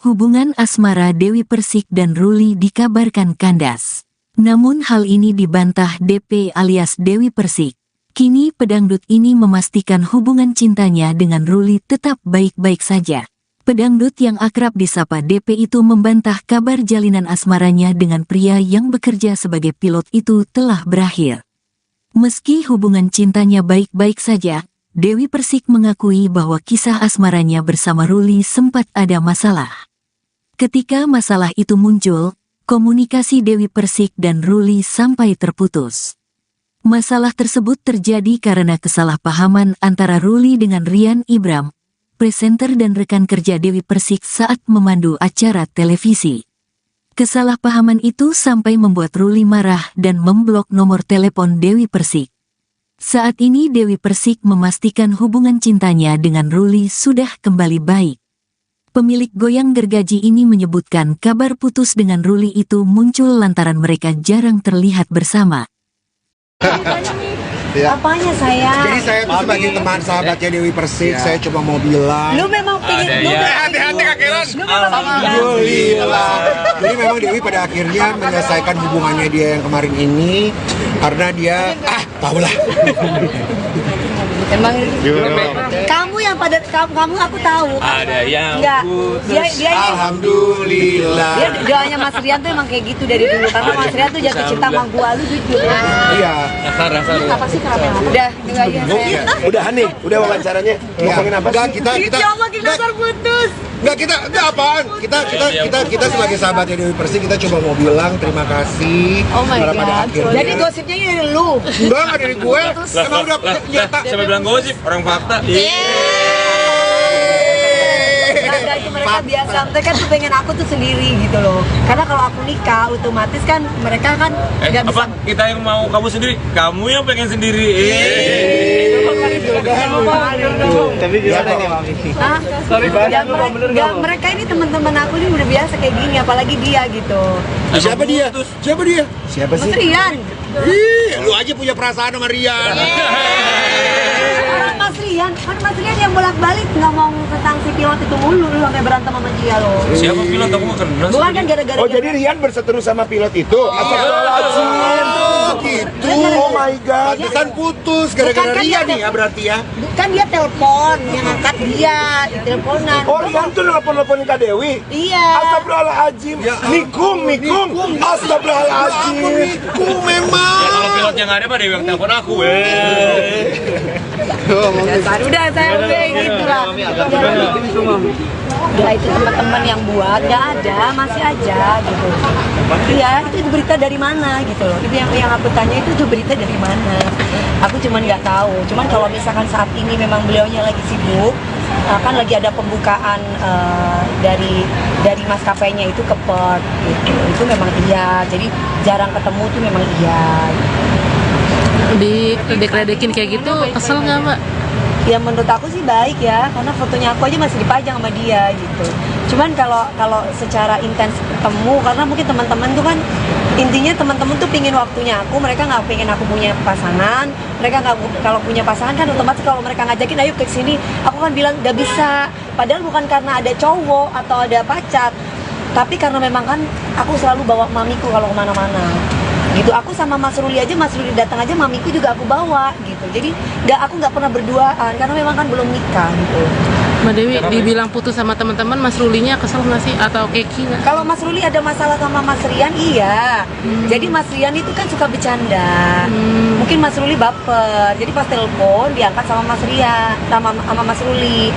Hubungan asmara Dewi Persik dan Ruli dikabarkan kandas. Namun hal ini dibantah DP alias Dewi Persik. Kini pedangdut ini memastikan hubungan cintanya dengan Ruli tetap baik-baik saja. Pedangdut yang akrab disapa DP itu membantah kabar jalinan asmaranya dengan pria yang bekerja sebagai pilot itu telah berakhir. Meski hubungan cintanya baik-baik saja, Dewi Persik mengakui bahwa kisah asmaranya bersama Ruli sempat ada masalah. Ketika masalah itu muncul, komunikasi Dewi Persik dan Ruli sampai terputus. Masalah tersebut terjadi karena kesalahpahaman antara Ruli dengan Rian Ibram, presenter dan rekan kerja Dewi Persik saat memandu acara televisi. Kesalahpahaman itu sampai membuat Ruli marah dan memblok nomor telepon Dewi Persik. Saat ini Dewi Persik memastikan hubungan cintanya dengan Ruli sudah kembali baik. Pemilik goyang gergaji ini menyebutkan kabar putus dengan Ruli itu muncul lantaran mereka jarang terlihat bersama. Ya. Apanya sayang? Jadi saya tuh sebagai teman sahabatnya Dewi Persik, saya cuma mau bilang. Lu memang pengen, hati-hati kakiran. Alhamdulillah. Jadi memang Dewi pada akhirnya menyelesaikan hubungannya dia yang kemarin ini karena dia tahulah. Emang kamu yang pada kamu aku tahu. Ada yang enggak. putus. Dia Alhamdulillah. dia doanya Mas Rian tuh emang kayak gitu dari dulu karena Mas Rian tuh jatuh cinta sama gua, lu jujur. Iya. Rasa Apa sih kenapa? Udah, enggak aja saya. Udah nih, udah wawancaranya. Ngomongin apa Enggak, sih? kita makin dasar putus. enggak enggak apaan. Kita sebagai sahabatnya Dewi Persik kita cuma mau bilang terima kasih. Oh my karena pada god. akhirnya. Jadi gosipnya ini dari lu. enggak dari gue. Emang udah nyata. Siapa bilang gosip? Orang fakta. Nah, itu mereka biasa, mereka tuh pengen aku tuh sendiri gitu loh. Karena kalau aku nikah, otomatis kan mereka kan nggak bisa. Kita yang mau kamu sendiri, kamu yang pengen sendiri. Tapi gimana nih Mami? Hah? Mereka ini teman-teman aku ini udah biasa kayak gini, apalagi dia gitu. Siapa dia? Siapa dia? Siapa Mas sih? Rian. Lu aja punya perasaan sama Rian. Mas Rian, kan Mas Rian yang bolak-balik ngomong tentang si pilot itu mulu, lu sampai berantem sama dia loh. Siapa pilot? Aku nggak kenal. Bukan kan gara-gara Oh jadi Rian berseteru sama pilot itu? Astagfirullahaladzim. Gitu. Oh my god. Pantesan putus gara-gara Bukan kan Rian dia- nih ya berarti ya. Kan dia telepon, yang angkat dia di teleponan. Oh Rian tuh nelpon-nelponin Kak Dewi? Iya. Astagfirullahaladzim. Ya, Mikum. Astagfirullahaladzim. Ku memang. Ya kalau pilotnya nggak ada, Pak Dewi yang telepon aku. Udah saya udah gitu lah. Ya itu teman-teman yang buat nggak ada, masih aja gitu. Iya itu berita dari mana gitu loh. Itu yang aku tanya itu berita dari mana. Aku cuman nggak tahu. Cuman kalau misalkan saat ini memang beliaunya lagi sibuk, kan lagi ada pembukaan dari maskapainya itu ke Perth gitu. Itu memang iya. Jadi jarang ketemu tuh memang iya. Diledekin kayak gitu, kesel nggak Mbak? Ya menurut aku sih baik ya, karena fotonya aku aja masih dipajang sama dia gitu. Cuman kalau secara intens ketemu, karena mungkin teman-teman tuh kan intinya teman-teman tuh pingin waktunya aku, mereka nggak pengen aku punya pasangan. Mereka nggak, kalau punya pasangan kan otomatis kalau mereka ngajakin ayo ke sini, aku kan bilang nggak bisa. Padahal bukan karena ada cowok atau ada pacar, tapi karena memang kan aku selalu bawa mamiku kalau kemana-mana. Gitu, aku sama Mas Ruli aja, Mas Ruli datang aja, mamiku juga aku bawa gitu. Jadi aku nggak pernah berduaan karena memang kan belum nikah gitu. Mbak Dewi dibilang putus sama teman-teman, Mas Rulinya kesel nggak sih atau keki nggak? Kalau Mas Ruli ada masalah sama Mas Rian, iya. Jadi Mas Rian itu kan suka bercanda. Mungkin Mas Ruli baper. Jadi pas telepon diangkat sama Mas Rian, sama Mas Ruli.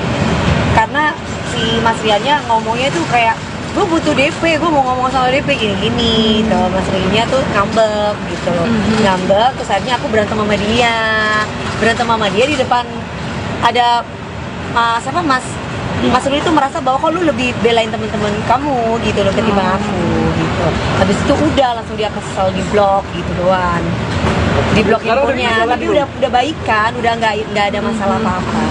Karena si Mas Riannya ngomongnya tuh kayak gue butuh DP, gue mau ngomong sama DP gini-gini tuh. Mas Riannya tuh ngambek gitu loh. Ngambek, terus akhirnya aku berantem sama dia di depan ada Mas Ruli itu merasa bahwa kok lu lebih belain teman-teman kamu gitu loh ketimbang aku gitu. Habis itu udah langsung dia kesel, di blok gitu doang. Di blok infonya, tapi udah baikan, udah nggak ada masalah apa-apa.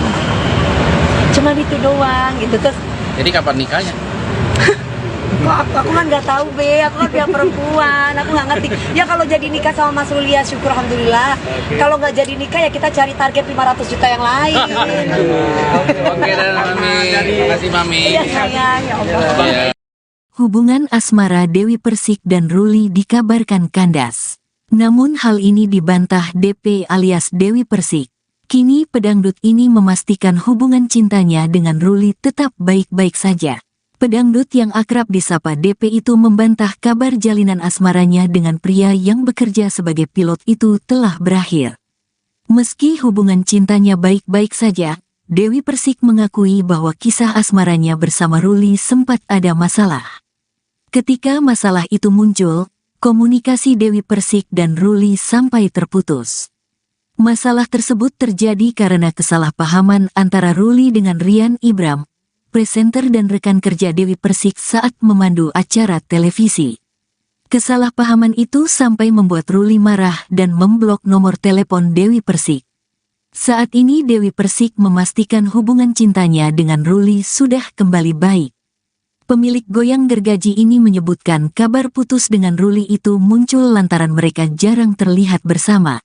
Cuma itu doang gitu. Terus Jadi kapan nikahnya? Kok aku kan nggak tahu Be, aku kan pihak perempuan, aku nggak ngerti. Ya kalau jadi nikah sama Mas Ruli ya syukur alhamdulillah. Kalau nggak jadi nikah ya kita cari target 500 juta yang lain. Oke dan Mami, terima kasih Mami. Iya sayang, ya Allah. Hubungan asmara Dewi Persik dan Ruli dikabarkan kandas. Namun hal ini dibantah DP alias Dewi Persik. Kini pedangdut ini memastikan hubungan cintanya dengan Ruli tetap baik-baik saja. Pedangdut yang akrab disapa DP itu membantah kabar jalinan asmaranya dengan pria yang bekerja sebagai pilot itu telah berakhir. Meski hubungan cintanya baik-baik saja, Dewi Persik mengakui bahwa kisah asmaranya bersama Ruli sempat ada masalah. Ketika masalah itu muncul, komunikasi Dewi Persik dan Ruli sampai terputus. Masalah tersebut terjadi karena kesalahpahaman antara Ruli dengan Rian Ibram, presenter dan rekan kerja Dewi Persik saat memandu acara televisi. Kesalahpahaman itu sampai membuat Ruli marah dan memblok nomor telepon Dewi Persik. Saat ini Dewi Persik memastikan hubungan cintanya dengan Ruli sudah kembali baik. Pemilik goyang gergaji ini menyebutkan kabar putus dengan Ruli itu muncul lantaran mereka jarang terlihat bersama.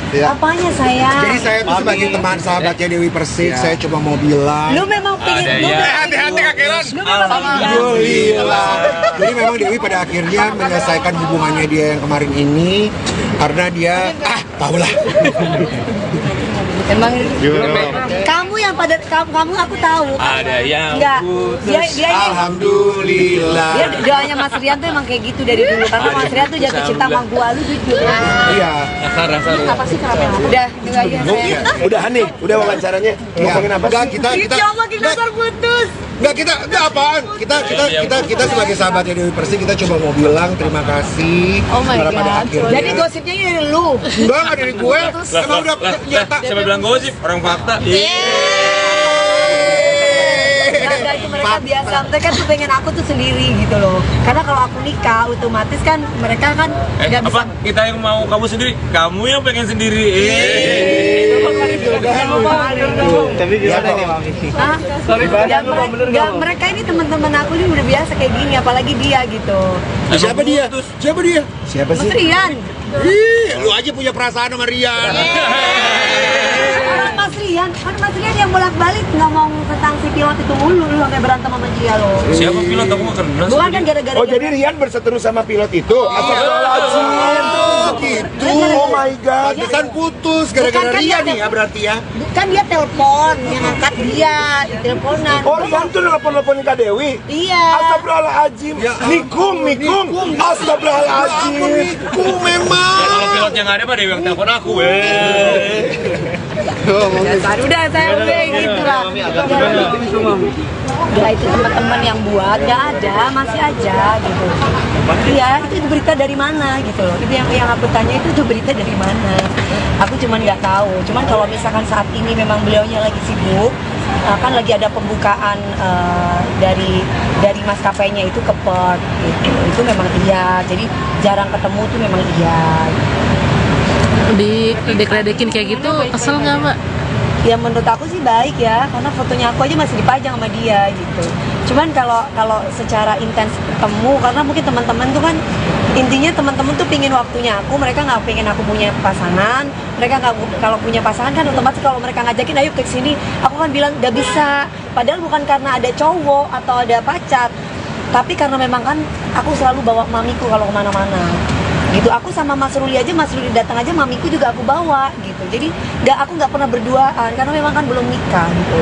Apanya sayang? Jadi saya tuh sebagai teman sahabatnya Dewi Persik, saya cuma mau bilang Lu memang pengen Hati-hati Kak Kiran. Lu memang alhamdulillah. Jadi memang Dewi pada akhirnya menyelesaikan hubungannya dia yang kemarin ini karena dia tahulah. Emang kamu yang pada kamu aku tahu. Ada yang Enggak. putus. Dia Alhamdulillah. dia doanya Mas Rian tuh emang kayak gitu dari dulu karena Mas Rian tuh jatuh cinta sama gua lu jujur. Iya. Rasa Apa sih kenapa? Udah dengar aja saya. Udah nih, udah wawancaranya. Ngomongin apa Enggak, sih? kita Makin dasar putus. enggak enggak apaan. Kita sebagai sahabatnya Dewi Persik kita coba mau bilang terima kasih Oh my karena pada god. akhirnya. Jadi gosipnya ini dari lu. enggak dari gue. Emang udah nyata. Siapa bilang gosip? Orang fakta. Enggak itu mereka biasa. Mereka tuh pengen aku tuh sendiri gitu loh. Karena kalau aku nikah otomatis kan mereka kan nggak bisa. Apa? Kita yang mau kamu sendiri, kamu yang pengen sendiri. Tapi gimana nih Mami? Hah? Ya, mereka ini teman-teman aku ini udah biasa kayak gini, apalagi dia gitu. Siapa dia? Siapa dia? Siapa Mas sih? Rian. Lu aja punya perasaan sama Rian. Orang Mas Rian, kan Mas Rian yang bolak-balik ngomong tentang si pilot itu mulu, lu sampai berantem sama dia loh. Siapa bilang aku nggak kenal? Bukan kan gara-gara Oh jadi Rian berseteru sama pilot itu? Astagfirullahaladzim. Gitu. Oh my god. Pantesan putus gara-gara Bukan kan Rian dia- nih ya berarti ya. Kan dia telepon, yang angkat dia, di teleponan. Oh Rian tuh nelpon-nelponin Kak Dewi? Iya. Astagfirullahaladzim. Ya Nikum. Astagfirullahaladzim. Ku memang. Ya kalau pilotnya nggak ada mah Dewi yang telepon aku. Dasar udah saya udah gitu lah. Udah itu teman-teman yang buat nggak ada, masih aja gitu. Iya, itu berita dari mana gitu loh. Itu yang aku tanya itu berita dari mana. Aku cuman nggak tahu. Cuman kalau misalkan saat ini memang beliaunya lagi sibuk, kan lagi ada pembukaan dari maskapainya itu ke Perth gitu. Itu memang iya. Jadi jarang ketemu tuh memang iya. Diledekin kayak gitu, kesel nggak Mbak? Ya menurut aku sih baik ya, karena fotonya aku aja masih dipajang sama dia gitu. Cuman kalau secara intens ketemu, karena mungkin teman-teman tuh kan intinya teman-teman tuh pingin waktunya aku, mereka nggak pengen aku punya pasangan. Mereka nggak, kalau punya pasangan kan otomatis kalau mereka ngajakin ayo ke sini, aku kan bilang nggak bisa. Padahal bukan karena ada cowok atau ada pacar, tapi karena memang kan aku selalu bawa mamiku kalau kemana-mana. Gitu, aku sama Mas Ruli aja, Mas Ruli datang aja, mamiku juga aku bawa gitu. Jadi aku nggak pernah berduaan karena memang kan belum nikah gitu.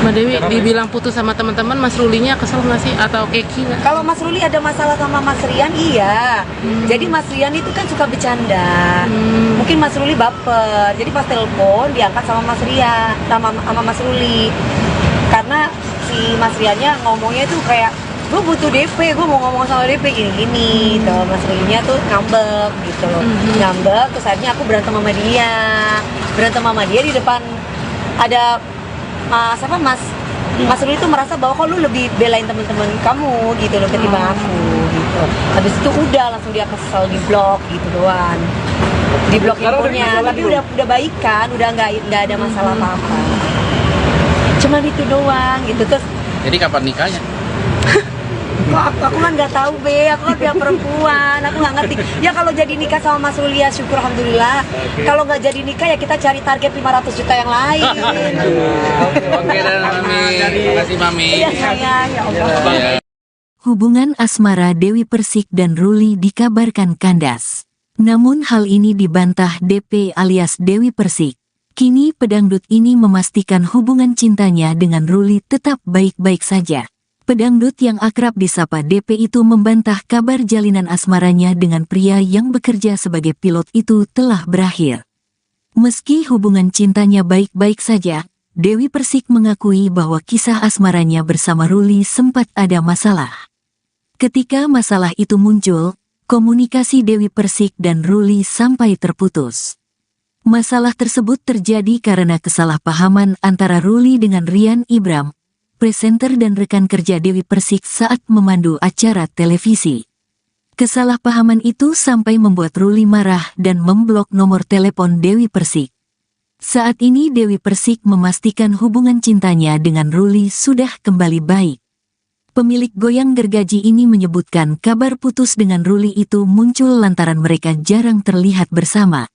Mbak Dewi dibilang putus sama teman-teman, Mas Rulinya kesel nggak sih atau keki nggak? Kalau Mas Ruli ada masalah sama Mas Rian, iya. Jadi Mas Rian itu kan suka bercanda. Mungkin Mas Ruli baper. Jadi pas telepon diangkat sama Mas Rian, sama Mas Ruli. Karena si Mas Riannya ngomongnya tuh kayak gue butuh DP, gue mau ngomong sama DP gini-gini gitu. Mas Rulinya tuh ngambek gitu loh. Ngambek, terus akhirnya aku berantem sama dia. Berantem sama dia di depan ada Mas Ruli tuh merasa bahwa kok lu lebih belain teman-teman kamu gitu loh ketimbang aku gitu. Habis itu udah langsung dia kesel, di blok gitu doang. Di blok infonya, tapi udah baikan, udah nggak ada masalah apa-apa. Cuman itu doang gitu. Terus Jadi kapan nikahnya? Kok aku kan nggak tahu aku kan pihak perempuan, aku nggak ngerti. Ya kalau jadi nikah sama Mas Ruli ya syukur alhamdulillah. Kalau nggak jadi nikah ya kita cari target 500 juta yang lain. Oke dan Mami. Makasih Mami. Iya sayang, ya Allah. Hubungan asmara Dewi Persik dan Ruli dikabarkan kandas. Namun hal ini dibantah DP alias Dewi Persik. Kini pedangdut ini memastikan hubungan cintanya dengan Ruli tetap baik-baik saja. Pedangdut yang akrab disapa DP itu membantah kabar jalinan asmaranya dengan pria yang bekerja sebagai pilot itu telah berakhir. Meski hubungan cintanya baik-baik saja, Dewi Persik mengakui bahwa kisah asmaranya bersama Ruli sempat ada masalah. Ketika masalah itu muncul, komunikasi Dewi Persik dan Ruli sampai terputus. Masalah tersebut terjadi karena kesalahpahaman antara Ruli dengan Rian Ibram, presenter dan rekan kerja Dewi Persik saat memandu acara televisi. Kesalahpahaman itu sampai membuat Ruli marah dan memblok nomor telepon Dewi Persik. Saat ini Dewi Persik memastikan hubungan cintanya dengan Ruli sudah kembali baik. Pemilik goyang gergaji ini menyebutkan kabar putus dengan Ruli itu muncul lantaran mereka jarang terlihat bersama.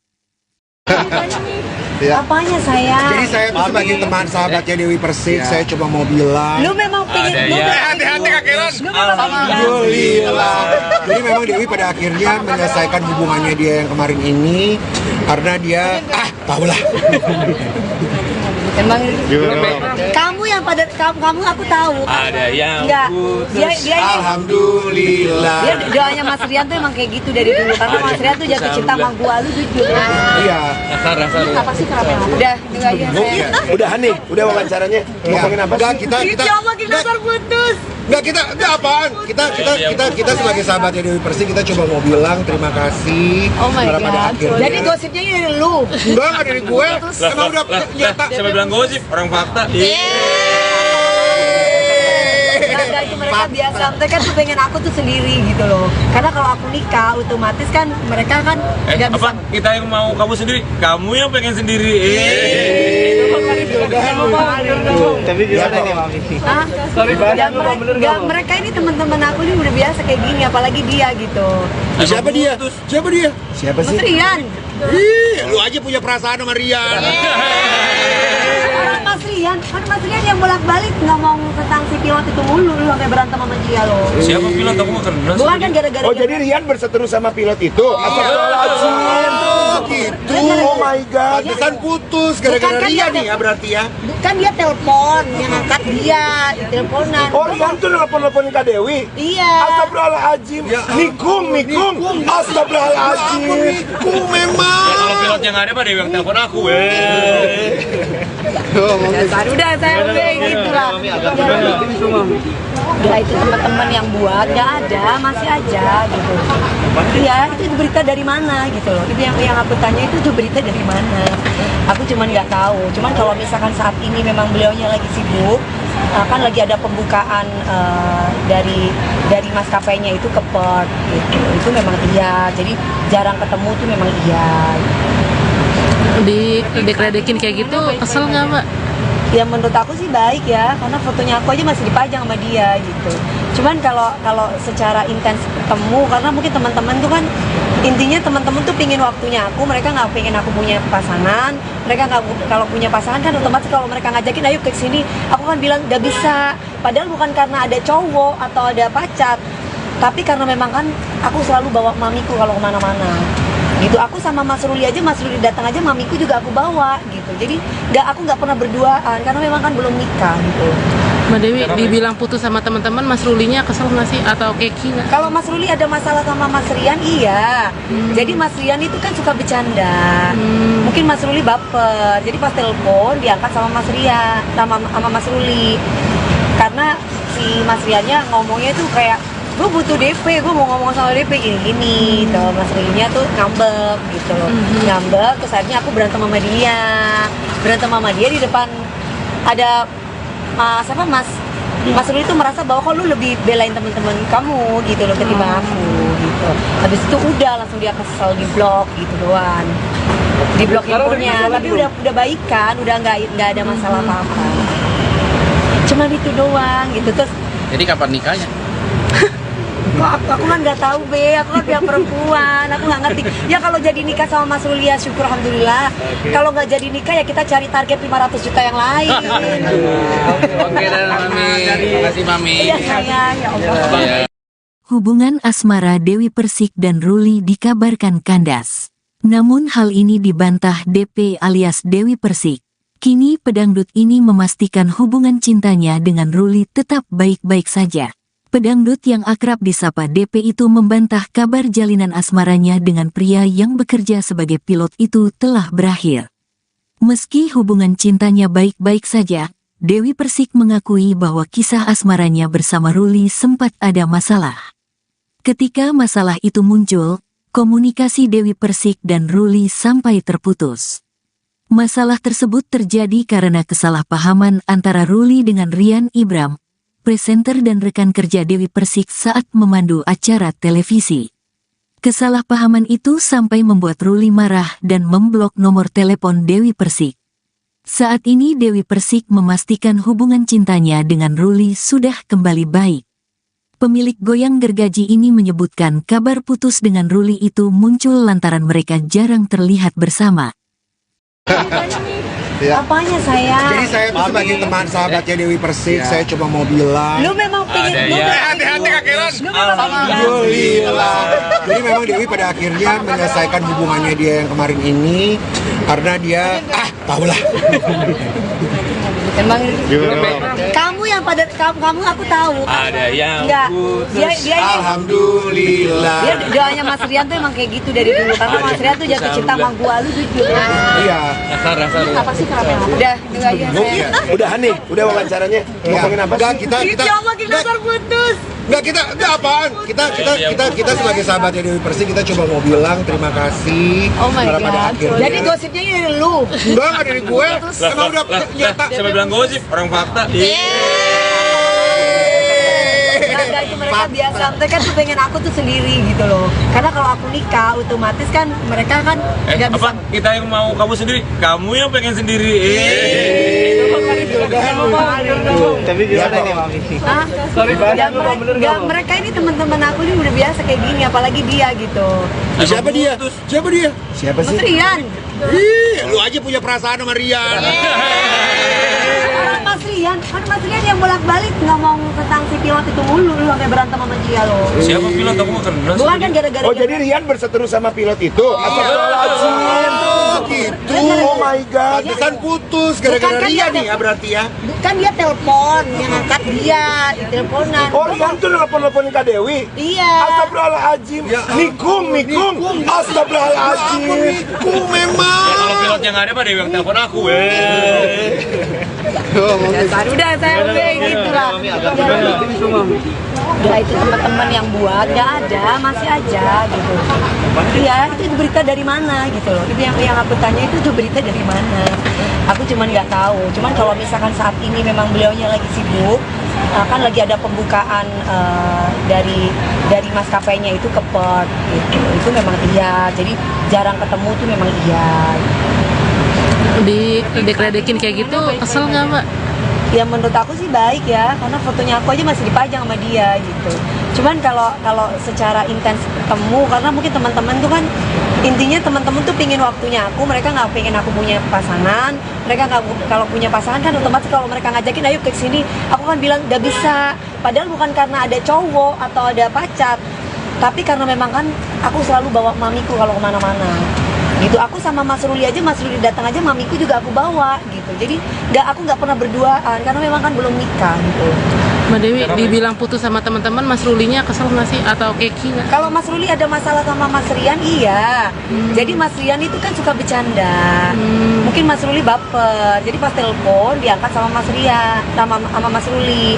Apanya sayang? Jadi saya tuh sebagai teman sahabatnya Dewi Persik, saya coba mau bilang Lu memang pengen Hati-hati Kak Kiran. alhamdulillah. Jadi memang Dewi pada akhirnya menyelesaikan hubungannya dia yang kemarin ini karena dia tahulah. Emang kamu yang pada kamu aku tahu. Ada yang Enggak. Dia ini Alhamdulillah. dia doanya Mas Rian tuh emang kayak gitu dari dulu karena Mas Rian tuh jatuh cinta sama gua lu jujur. Iya. Dasar. Apa sih kenapa? Udah, itu aja saya. Udah nih, udah wawancaranya. Ngomongin apa Enggak, sih? kita Ya Allah kita terputus. enggak apaan. Kita sebagai sahabatnya Dewi Persik kita coba mau bilang terima kasih Oh my karena pada god. akhirnya. Jadi gosipnya ini dari lu. enggak dari gue. Emang udah nyata. Siapa bilang gosip? Orang fakta. Nah, itu mereka biasa, mereka tuh pengen aku tuh sendiri gitu loh. Karena kalau aku nikah, otomatis kan mereka kan nggak bisa. Apa? Kita yang mau kamu sendiri, kamu yang pengen sendiri. Tapi gimana nih Mami? Hah? Nggak, mereka ini teman-teman aku ini udah biasa kayak gini, apalagi dia gitu. Siapa dia? Siapa dia? Siapa Mas sih? Rian. Ih, lu aja punya perasaan sama Rian. Mas Rian, kan Mas Rian yang bolak-balik ngomong tentang si pilot itu mulu, lu sampai berantem sama dia loh. Siapa bilang aku nggak kenal? Bukan kan gara-gara Oh jadi Rian berseteru sama pilot itu? Astagfirullahaladzim. Gitu. Oh my god. Pantesan putus Bukan gara-gara kan Rian dia- nih ya berarti ya. Kan dia telepon, yang angkat dia, teleponan. Oh Rian tuh nelpon-nelponin Kak Dewi? Iya. Astagfirullahaladzim. Nikung. Astagfirullahaladzim. Aku memang. Ya, kalau pilotnya nggak ada, Pak Dewi yang telepon aku. Dasar udah saya udah gitu lah. Ya itu teman-teman yang buat nggak ada, masih aja gitu. Iya itu berita dari mana gitu loh. Itu yang aku tanya itu berita dari mana. Aku cuman nggak tahu. Cuman kalau misalkan saat ini memang beliaunya lagi sibuk, kan lagi ada pembukaan dari maskapainya itu ke Perth gitu. Itu memang iya. Jadi jarang ketemu tuh memang iya. Dikledekin kayak gitu, kesel nggak Mbak? Ya menurut aku sih baik ya, karena fotonya aku aja masih dipajang sama dia gitu. Cuman kalau secara intens ketemu, karena mungkin teman-teman tuh kan intinya teman-teman tuh pingin waktunya aku, mereka nggak pengen aku punya pasangan, mereka nggak kalau punya pasangan kan otomatis kalau mereka ngajakin ayo ke sini, aku kan bilang nggak bisa. Padahal bukan karena ada cowok atau ada pacar, tapi karena memang kan aku selalu bawa mamiku kalau kemana-mana. Gitu, aku sama Mas Ruli aja, Mas Ruli datang aja, mamiku juga aku bawa gitu. Jadi aku nggak pernah berduaan karena memang kan belum nikah gitu. Mbak Dewi dibilang putus sama teman-teman, Mas Rulinya kesel nggak sih atau keki nggak? Kalau Mas Ruli ada masalah sama Mas Rian, iya. Jadi Mas Rian itu kan suka bercanda. Mungkin Mas Ruli baper. Jadi pas telepon diangkat sama Mas Rian, sama Mas Ruli. Karena si Mas Riannya ngomongnya tuh kayak gue butuh DP, gue mau ngomong sama DP gini-gini tuh. Mas Rilinya tuh ngambek gitu loh. Ngambek, terus akhirnya aku berantem sama dia. Berantem sama dia di depan ada Mas Ruli tuh merasa bahwa kok lu lebih belain teman-teman kamu gitu loh ketimbang aku gitu. Habis itu udah langsung dia kesel, di blok gitu doang. Di blok handphonenya, tapi udah baikan, udah nggak ada masalah apa-apa. Cuman itu doang gitu. Terus Jadi kapan nikahnya? Kok aku kan nggak tahu be, aku kan pihak perempuan, aku nggak ngerti. Ya kalau jadi nikah sama Mas Ruli ya syukur alhamdulillah. Kalau nggak jadi nikah ya kita cari target 500 juta yang lain. Oke dan Mami, terima kasih Mami. Iya sayang, ya Allah. Iya. Hubungan asmara Dewi Persik dan Ruli dikabarkan kandas. Namun hal ini dibantah DP alias Dewi Persik. Kini pedangdut ini memastikan hubungan cintanya dengan Ruli tetap baik-baik saja. Pedangdut yang akrab disapa DP itu membantah kabar jalinan asmaranya dengan pria yang bekerja sebagai pilot itu telah berakhir. Meski hubungan cintanya baik-baik saja, Dewi Persik mengakui bahwa kisah asmaranya bersama Ruli sempat ada masalah. Ketika masalah itu muncul, komunikasi Dewi Persik dan Ruli sampai terputus. Masalah tersebut terjadi karena kesalahpahaman antara Ruli dengan Rian Ibram, presenter dan rekan kerja Dewi Persik saat memandu acara televisi. Kesalahpahaman itu sampai membuat Ruli marah dan memblok nomor telepon Dewi Persik. Saat ini Dewi Persik memastikan hubungan cintanya dengan Ruli sudah kembali baik. Pemilik goyang gergaji ini menyebutkan kabar putus dengan Ruli itu muncul lantaran mereka jarang terlihat bersama. Ya. Apanya sayang? Jadi saya tuh sebagai teman sahabatnya Dewi Persik, saya cuma mau bilang. Lu memang pengen lu Hati-hati Kak Kiran. Lu memang Alhamdulillah. Jadi memang Dewi pada akhirnya menyelesaikan hubungannya dia yang kemarin ini karena dia tahulah. Emang kamu yang pada kamu aku tahu. Ada yang Enggak. Dia ini Alhamdulillah. dia doanya Mas Rian tuh emang kayak gitu dari dulu karena Mas Rian tuh jatuh cinta sama gua lu jujur. Iya. Dasar. Apa sih kenapa? Udah, itu aja saya. Udah nih, udah wawancaranya. Ngomongin apa Enggak, sih? kita Ya Allah, kita terputus. enggak apaan. Kita sebagai sahabatnya Dewi Persik kita coba mau bilang terima kasih Oh my karena pada god. akhirnya. Jadi gosipnya ini dari lu. enggak dari gue. Emang udah nyata. Siapa bilang gosip? Orang fakta. Nah, itu mereka biasa, mereka tuh pengen aku tuh sendiri gitu loh. Karena kalau aku nikah, otomatis kan mereka kan nggak bisa. Apa? Kita yang mau kamu sendiri, kamu yang pengen sendiri. Tapi gimana nih Mami? Hah? Ya, mereka ini teman-teman aku ini udah biasa kayak gini, apalagi dia gitu. Siapa dia? Siapa dia? Siapa Mas sih? Rian. Ih, lu aja punya perasaan sama Rian. Mas Rian, kan Mas Rian yang bolak-balik ngomong tentang si pilot itu mulu, lu sampai berantem sama dia loh. Siapa bilang aku nggak kenal? Bukan kan gara-gara Oh jadi Rian berseteru sama pilot itu? Astagfirullahaladzim. Gitu. Oh my god. Pantesan putus Bukan gara-gara kan Rian dia nih ya berarti ya. kan dia telepon, yang angkat dia, di teleponan. Oh Rian tuh nelpon-nelponin Kak Dewi? Iya. Astagfirullahaladzim. Nikung. Astagfirullahaladzim. Aku memang. Ya, kalau pilotnya nggak ada, Pak Dewi yang telepon aku. Dasar udah saya udah gitu lah. Ya itu teman-teman yang buat nggak ada, masih aja gitu. Iya itu berita dari mana gitu loh. Itu yang aku tanya itu berita dari mana. Aku cuman nggak tahu. Cuman kalau misalkan saat ini memang beliaunya lagi sibuk, kan lagi ada pembukaan dari maskapainya itu ke Perth gitu. Itu memang iya. Jadi jarang ketemu tuh memang iya. Diledekin kayak gitu, kesel nggak Mbak? Ya menurut aku sih baik ya, karena fotonya aku aja masih dipajang sama dia gitu. Cuman kalau secara intens ketemu, karena mungkin teman-teman tuh kan intinya teman-teman tuh pingin waktunya aku, mereka nggak pengen aku punya pasangan, mereka nggak kalau punya pasangan kan otomatis kalau mereka ngajakin ayo ke sini, aku kan bilang nggak bisa. Padahal bukan karena ada cowok atau ada pacar, tapi karena memang kan aku selalu bawa mamiku kalau kemana-mana. Gitu, aku sama Mas Ruli datang aja mamiku juga aku bawa gitu. Jadi aku nggak pernah berduaan karena memang kan belum nikah gitu. Mbak Dewi dibilang putus sama teman-teman, Mas Rulinya kesel nggak sih atau keki nggak? Kalau Mas Ruli ada masalah sama Mas Rian, iya. Jadi Mas Rian itu kan suka bercanda. Mungkin Mas Ruli baper. Jadi pas telepon diangkat sama Mas Rian, sama Mas Ruli.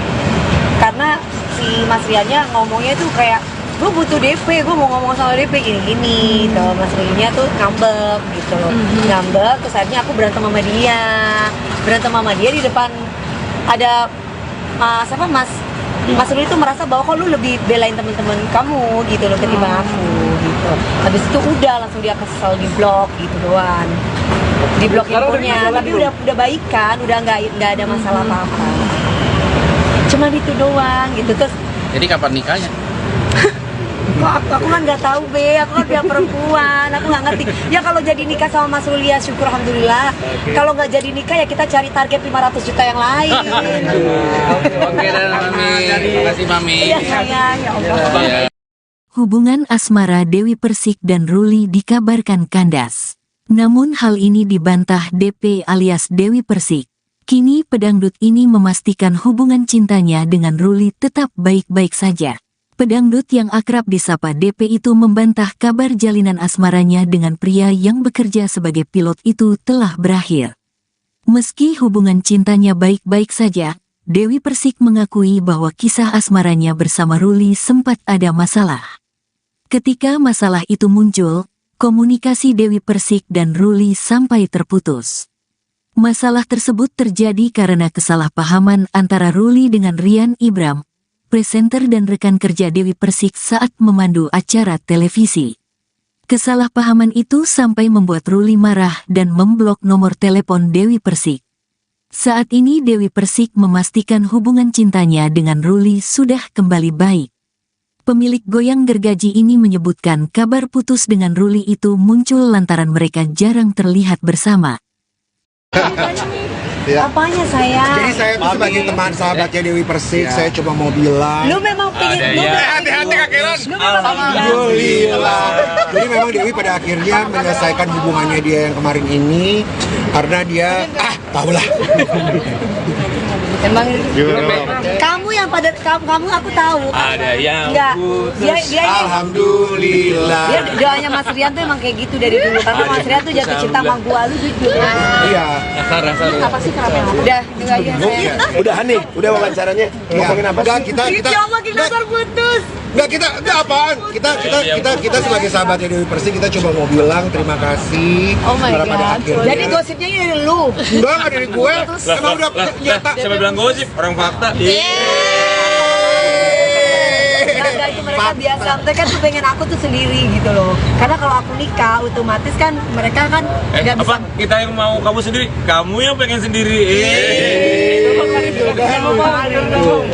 Karena si Mas Riannya ngomongnya tuh kayak gue butuh DP, gue mau ngomong sama DP gini-gini tuh. Mas Rulinya tuh ngambek gitu loh. Ngambek, terus akhirnya aku berantem sama dia di depan ada Mas Ruli tuh merasa bahwa kok lu lebih belain temen-temen kamu gitu loh ketimbang aku gitu. Habis itu udah langsung dia kesel, di blok gitu doang. Di blok handphonenya, tapi udah baikan, udah nggak ada masalah apa-apa. Cuma itu doang gitu. Terus Jadi kapan nikahnya? kok aku kan nggak tahu be, aku kan pihak perempuan, aku nggak ngerti. Ya kalau jadi nikah sama Mas Ruli ya syukur alhamdulillah. Kalau nggak jadi nikah ya kita cari target 500 juta yang lain. Oke dan Mami. Makasih Mami. Iya sayang, ya Allah. Iya. Hubungan asmara Dewi Persik dan Ruli dikabarkan kandas. Namun hal ini dibantah DP alias Dewi Persik. Kini pedangdut ini memastikan hubungan cintanya dengan Ruli tetap baik-baik saja. Pedangdut yang akrab disapa DP itu membantah kabar jalinan asmaranya dengan pria yang bekerja sebagai pilot itu telah berakhir. Meski hubungan cintanya baik-baik saja, Dewi Persik mengakui bahwa kisah asmaranya bersama Ruli sempat ada masalah. Ketika masalah itu muncul, komunikasi Dewi Persik dan Ruli sampai terputus. Masalah tersebut terjadi karena kesalahpahaman antara Ruli dengan Rian Ibram, presenter dan rekan kerja Dewi Persik saat memandu acara televisi. Kesalahpahaman itu sampai membuat Ruli marah dan memblok nomor telepon Dewi Persik. Saat ini Dewi Persik memastikan hubungan cintanya dengan Ruli sudah kembali baik. Pemilik goyang gergaji ini menyebutkan kabar putus dengan Ruli itu muncul lantaran mereka jarang terlihat bersama. Apanya sayang? Jadi saya tuh sebagai teman sahabatnya Dewi Persik, saya cuma mau bilang Lu memang pengen Hati-hati Kak Kiran. Lu memang pengen alhamdulillah. Jadi memang Dewi pada akhirnya menyelesaikan hubungannya dia yang kemarin ini karena dia tahulah. Emang kamu yang pada kamu aku tahu. Ada yang Enggak. putus. Dia ini Alhamdulillah. dia doanya Mas Rian tuh emang kayak gitu dari dulu karena Mas Rian tuh jatuh cinta sama gua lu jujur. Iya. Rasa Apa sih kenapa? Udah, itu aja saya. Udah nih, udah wawancaranya. Ngomongin apa Enggak, sih? kita Dia makin dasar putus. enggak enggak apaan. Kita sebagai sahabatnya Dewi Persik kita coba mau bilang terima kasih Oh my karena pada god. akhirnya. Jadi gosipnya ini dari lu. enggak dari gue. Emang udah nyata. Siapa bilang gosip? Orang fakta. Enggak, itu mereka biasa. Mereka tuh pengen aku tuh sendiri gitu loh. Karena kalau aku nikah otomatis kan mereka kan nggak bisa. Apa? Kita yang mau kamu sendiri, kamu yang pengen sendiri.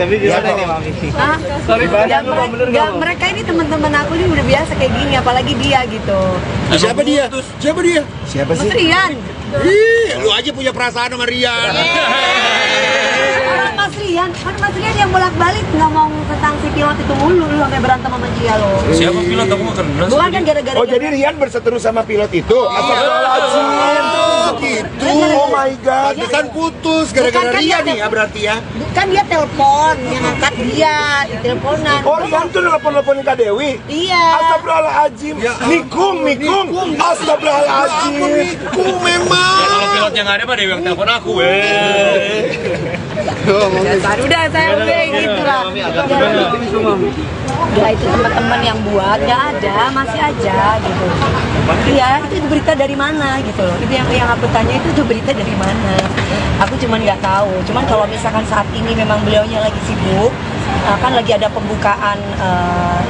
Tapi gimana nih Mami? Hah? Sorry banget, Nggak, mereka ini teman-teman aku ini udah biasa kayak gini, apalagi dia gitu. Siapa dia? Siapa dia? Siapa Mas Rian. Ih, lu aja punya perasaan sama Rian. Mas Rian, kan Mas Rian yang bolak-balik ngomong tentang si pilot itu mulu, lu sampai berantem sama dia loh. Siapa bilang aku mau kenal? Bukan kan gara-gara Oh jadi Rian berseteru sama pilot itu? Astagfirullahaladzim. Gitu. Oh my god. Pantesan putus gara-gara Bukan kan Rian dia- nih ya berarti ya. kan dia telepon, yang angkat dia, teleponan. Oh Rian tuh nelpon-nelponin Kak Dewi? Iya. Astagfirullahaladzim. Ya, Nikung. Astagfirullahaladzim. Ku memang. Ya kalau pilotnya nggak ada Pak Dewi yang telepon aku. Dasar, udah saya udah gitu lah. Udah itu teman-teman yang buat nggak ada, masih aja gitu. Iya, itu berita dari mana gitu loh. Itu yang aku tanya itu berita dari mana. Aku cuman nggak tahu. Cuman kalau misalkan saat ini memang beliaunya lagi sibuk, kan lagi ada pembukaan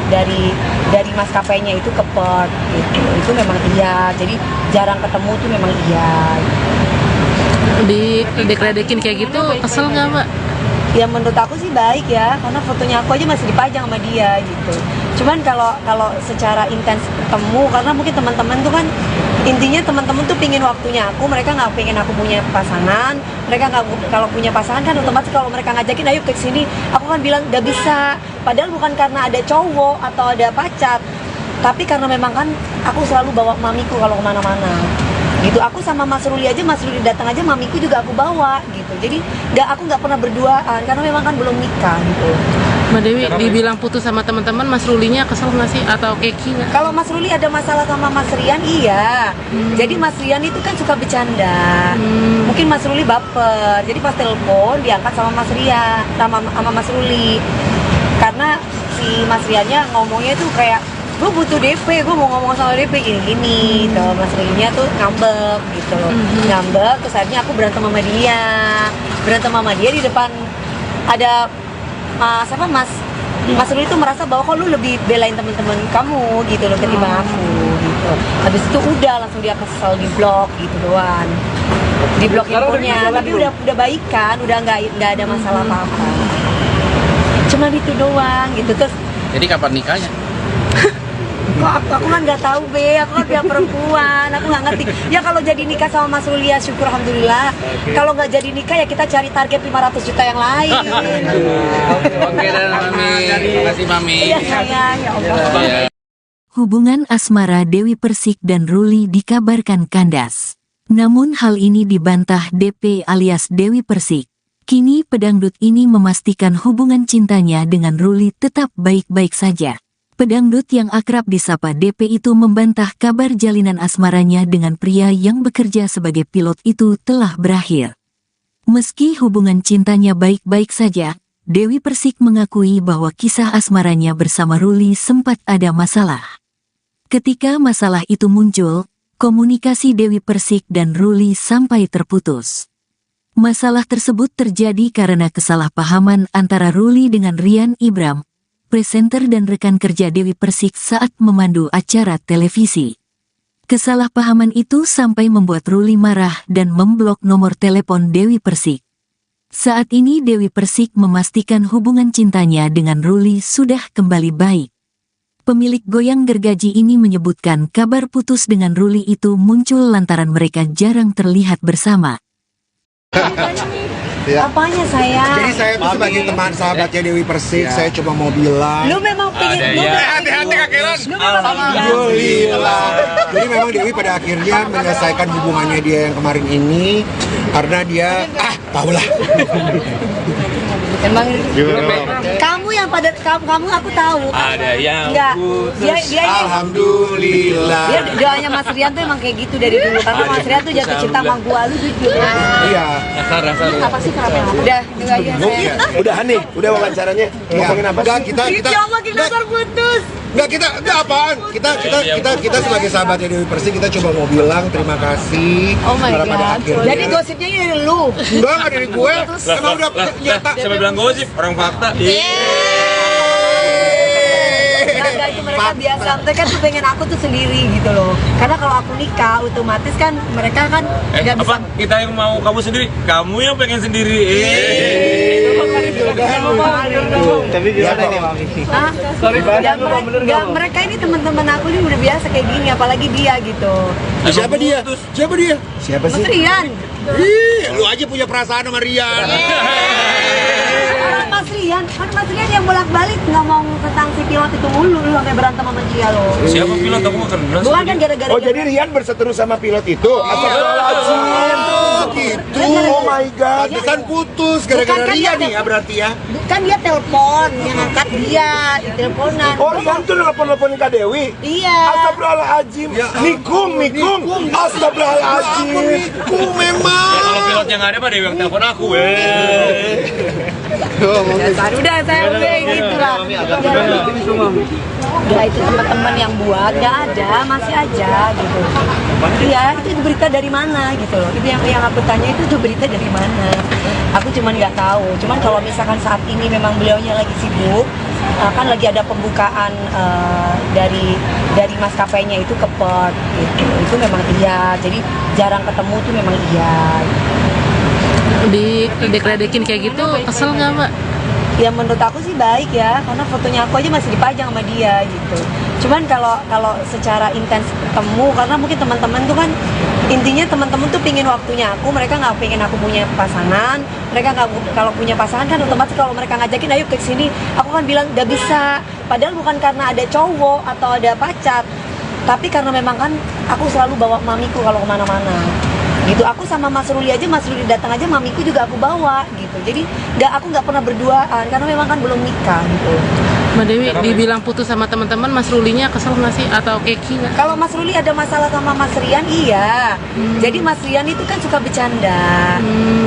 dari maskapainya itu ke port gitu. Itu memang iya. Jadi jarang ketemu tuh memang iya. Dikredekin kayak gitu, kesel nggak Mbak? Ya menurut aku sih baik ya, karena fotonya aku aja masih dipajang sama dia gitu. Cuman kalau secara intens ketemu, karena mungkin teman-teman tuh kan intinya teman-teman tuh pingin waktunya aku, mereka nggak pengen aku punya pasangan, mereka nggak kalau punya pasangan kan otomatis kalau mereka ngajakin ayo ke sini, aku kan bilang nggak bisa. Padahal bukan karena ada cowok atau ada pacar, tapi karena memang kan aku selalu bawa mamiku kalau kemana-mana. Gitu, aku sama Mas Ruli aja, Mas Ruli datang aja, mamiku juga aku bawa gitu. Jadi aku nggak pernah berduaan karena memang kan belum nikah gitu. Mbak Dewi dibilang putus sama teman-teman, Mas Rulinya kesel nggak sih atau keki nggak? Kalau Mas Ruli ada masalah sama Mas Rian, iya. Jadi Mas Rian itu kan suka bercanda. Mungkin Mas Ruli baper. Jadi pas telepon diangkat sama Mas Rian, sama Mas Ruli. Karena si Mas Riannya ngomongnya tuh kayak gue butuh DP, gue mau ngomong sama DP gini tuh. Mas Riannya tuh ngambek gitu loh. Ngambek, terus akhirnya aku berantem sama dia di depan ada Mas Ruli itu merasa bahwa kok lu lebih belain teman-teman kamu gitu loh ketimbang aku gitu. Habis itu udah langsung dia kesel, di blok gitu doang. Di blok infonya, tapi udah baikan, udah nggak ada masalah apa-apa. cuman itu doang gitu. Terus Jadi kapan nikahnya? kok aku kan nggak tahu be, aku kan pihak perempuan, aku nggak ngerti. Ya kalau jadi nikah sama Mas Ruli ya syukur alhamdulillah. Kalau nggak jadi nikah ya kita cari target 500 juta yang lain. Oke dan Mami, terima kasih Mami. Iya sayang, ya Allah. Ya. Hubungan asmara Dewi Persik dan Ruli dikabarkan kandas. Namun hal ini dibantah DP alias Dewi Persik. Kini pedangdut ini memastikan hubungan cintanya dengan Ruli tetap baik-baik saja. Pedangdut yang akrab disapa DP itu membantah kabar jalinan asmaranya dengan pria yang bekerja sebagai pilot itu telah berakhir. Meski hubungan cintanya baik-baik saja, Dewi Persik mengakui bahwa kisah asmaranya bersama Ruli sempat ada masalah. Ketika masalah itu muncul, komunikasi Dewi Persik dan Ruli sampai terputus. Masalah tersebut terjadi karena kesalahpahaman antara Ruli dengan Rian Ibram, presenter dan rekan kerja Dewi Persik saat memandu acara televisi. Kesalahpahaman itu sampai membuat Ruli marah dan memblok nomor telepon Dewi Persik. Saat ini Dewi Persik memastikan hubungan cintanya dengan Ruli sudah kembali baik. Pemilik goyang gergaji ini menyebutkan kabar putus dengan Ruli itu muncul lantaran mereka jarang terlihat bersama. Ya. Apanya sayang? Jadi saya tuh sebagai teman sahabatnya Dewi Persik, saya cuma mau bilang Lu memang pengen, lu Hati-hati kakiran. alhamdulillah. Jadi memang Dewi pada akhirnya menyelesaikan hubungannya dia yang kemarin ini karena dia tahulah. Emang kamu yang pada kamu aku tahu. Ada yang Enggak. Dia Alhamdulillah. dia doanya Mas Rian tuh emang kayak gitu dari dulu karena Mas Rian tuh jatuh cinta sama gua lu jujur. Iya. Dasar. Apa sih kenapa? Udah dengar aja saya. Udah nih, udah wawancaranya. Ngomongin apa Enggak, sih? kita makin dasar putus. enggak enggak apaan. Kita sebagai sahabatnya Dewi Persik kita coba mau bilang terima kasih. Oh my karena pada god. akhirnya Jadi gosipnya ini dari lu. enggak dari gue. Emang udah nyata. Siapa bilang gosip? Orang fakta. Enggak itu mereka biasa. Mereka tuh pengen aku tuh sendiri gitu loh. Karena kalau aku nikah otomatis kan mereka kan nggak bisa. Apa? Kita yang mau kamu sendiri, kamu yang pengen sendiri. Tapi gimana nih Mami? Hah? Ya, mereka ini teman-teman aku ini udah biasa kayak gini, apalagi dia gitu. Siapa dia? Siapa dia? Siapa Mas sih? Rian. Ih, lu aja punya perasaan sama Rian. Mas Rian, kan Mas Rian yang bolak-balik ngomong tentang si pilot itu mulu, lu sampai berantem sama dia loh. Siapa bilang aku makan nasi? Bukan kan gara-gara Oh jadi Rian berseteru sama pilot itu? Astagfirullahaladzim. Gitu. Oh my god. Pantesan putus gara-gara Bukan kan Rian dia- nih ya berarti ya. kan dia telepon, yang angkat dia di teleponan. Oh Rian tuh nelpon-nelponin Kak Dewi? Iya. Astagfirullahaladzim. Ya, Nikung. Astagfirullahaladzim. Ku memang. Ya, kalau pilotnya nggak ada mah Dewi yang telepon aku. Dasar udah saya udah gitu lah. Udah itu teman-teman yang buat nggak ada, masih aja gitu. Iya, itu berita dari mana gitu loh. Itu yang aku tanya itu berita dari mana. Aku cuman nggak tahu. Cuman kalau misalkan saat ini memang beliaunya lagi sibuk, kan lagi ada pembukaan dari maskapainya itu ke Perth gitu. Itu memang iya. Jadi jarang ketemu tuh memang iya. Diledekin kayak gitu, kesel nggak Mbak? Ya menurut aku sih baik ya, karena fotonya aku aja masih dipajang sama dia gitu. Cuman kalau secara intens ketemu, karena mungkin teman-teman tuh kan intinya teman-teman tuh pingin waktunya aku, mereka nggak pengen aku punya pasangan. Mereka nggak, kalau punya pasangan kan otomatis kalau mereka ngajakin ayo ke sini, aku kan bilang nggak bisa. Padahal bukan karena ada cowok atau ada pacar, tapi karena memang kan aku selalu bawa mamiku kalau kemana-mana. Gitu, aku sama Mas Ruli datang aja mamiku juga aku bawa gitu. Jadi aku nggak pernah berduaan karena memang kan belum nikah gitu. Mbak Dewi dibilang putus sama teman-teman, Mas Rulinya kesel nggak sih atau keki nggak? Kalau Mas Ruli ada masalah sama Mas Rian, iya. Jadi Mas Rian itu kan suka bercanda.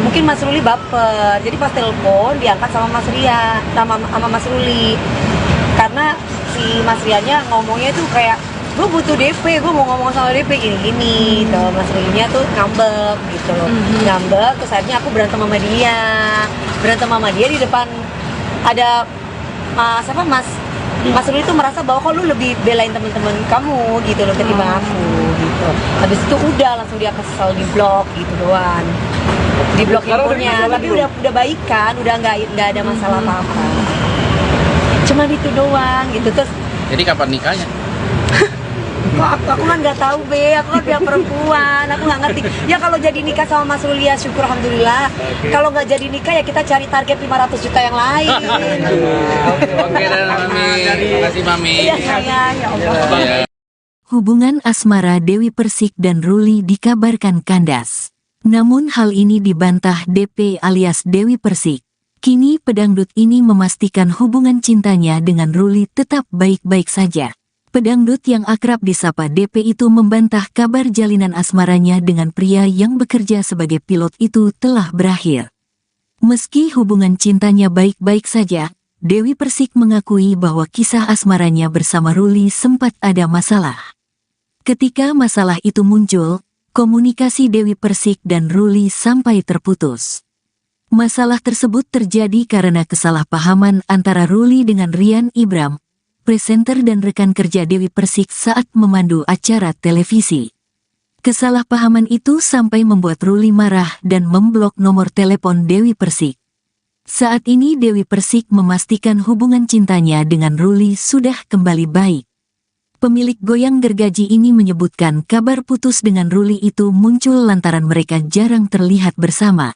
Mungkin Mas Ruli baper. Jadi pas telepon diangkat sama Mas Rian, sama Mas Ruli. Karena si Mas Riannya ngomongnya tuh kayak gue butuh DP, gue mau ngomong sama DP gini-gini tuh. Mas Rulinya tuh ngambek gitu loh. Ngambek, terus akhirnya aku berantem sama dia di depan ada Mas Ruli tuh merasa bahwa kok lu lebih belain temen-temen kamu gitu loh ketimbang aku gitu. Habis itu udah langsung dia kesel, di blok gitu doang. Di blok infonya, tapi udah baikan, udah nggak ada masalah apa-apa. Cuman itu doang gitu. Terus Jadi kapan nikahnya? kok aku kan nggak tahu aku kan pihak perempuan, aku nggak ngerti. Ya kalau jadi nikah sama Mas Ruli ya syukur alhamdulillah. Kalau nggak jadi nikah ya kita cari target 500 juta yang lain. Oke dan Mami. Makasih Mami. Iya sayang, ya Allah. Iya. Hubungan asmara Dewi Persik dan Ruli dikabarkan kandas. Namun hal ini dibantah DP alias Dewi Persik. Kini pedangdut ini memastikan hubungan cintanya dengan Ruli tetap baik-baik saja. Pedangdut yang akrab disapa DP itu membantah kabar jalinan asmaranya dengan pria yang bekerja sebagai pilot itu telah berakhir. Meski hubungan cintanya baik-baik saja, Dewi Persik mengakui bahwa kisah asmaranya bersama Ruli sempat ada masalah. Ketika masalah itu muncul, komunikasi Dewi Persik dan Ruli sampai terputus. Masalah tersebut terjadi karena kesalahpahaman antara Ruli dengan Rian Ibram, presenter dan rekan kerja Dewi Persik saat memandu acara televisi. Kesalahpahaman itu sampai membuat Ruli marah dan memblok nomor telepon Dewi Persik. Saat ini Dewi Persik memastikan hubungan cintanya dengan Ruli sudah kembali baik. Pemilik goyang gergaji ini menyebutkan kabar putus dengan Ruli itu muncul lantaran mereka jarang terlihat bersama.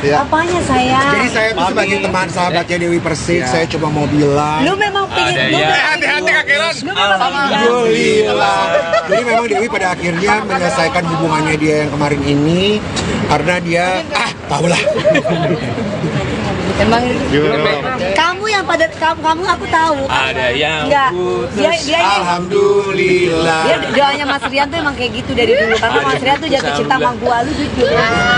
Ya. Apanya sayang? Jadi saya tuh sebagai teman sahabatnya Dewi Persik, saya coba mau bilang. Lu memang pengen lu Hati-hati Kak Kiran. Lu memang Alhamdulillah. Jadi memang Dewi pada akhirnya menyelesaikan hubungannya dia yang kemarin ini karena dia tahulah. emang kamu yang pada kamu aku tahu. Ada yang Enggak. putus. Dia ini Alhamdulillah. dia doanya Mas Rian tuh emang kayak gitu dari dulu karena Mas Rian tuh jatuh cinta sama gua lu jujur.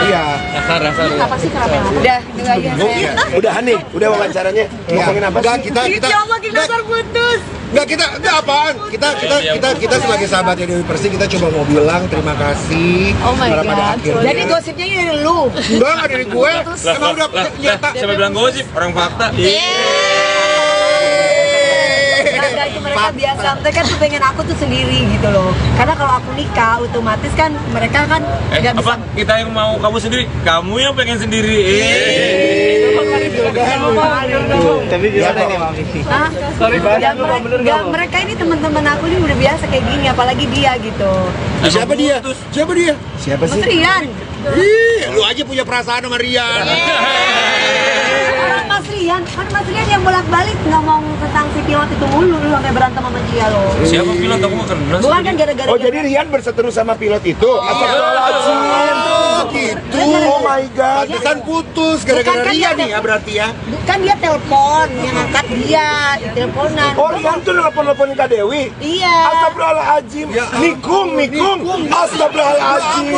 Iya. Dasar. Apa sih kenapa? Udah, itu aja saya. Udah nih, udah wawancaranya. Ngomongin apa Enggak, sih? kita Ya Allah kita putus. enggak apaan. Kita sebagai sahabatnya Dewi Persik kita coba mau bilang terima kasih. Oh my karena pada god. akhirnya. Jadi gosipnya ini dari lu. Enggak dari gue. Emang udah nyata. Siapa bilang gosip? Orang fakta. Nah, itu mereka biasa, mereka tuh pengen aku tuh sendiri gitu loh. Karena kalau aku nikah, otomatis kan mereka kan nggak bisa. Apa? Kita yang mau kamu sendiri, kamu yang pengen sendiri. Tapi gimana nih Mami? Hah? Nggak, mereka ini teman-teman aku ini udah biasa kayak gini, apalagi dia gitu. Siapa dia? Siapa dia? Siapa Mas sih? Rian. Ih, lu aja punya perasaan sama Rian. Mas Rian, kan Mas Rian yang bolak-balik ngomong tentang si pilot itu mulu, lu sampai berantem sama dia loh. Siapa bilang aku nggak kenal? Bukan kan gara-gara Oh jadi Rian berseteru sama pilot itu? Astagfirullahaladzim. Gitu. Oh my god. Pantesan putus Bukan gara-gara kan Rian dia- nih ya berarti ya. Kan dia telepon, yang angkat dia, teleponan. Oh Rian tuh nelpon-nelponin Kak Dewi? Iya. Astagfirullahaladzim. Nikung. Astagfirullahaladzim.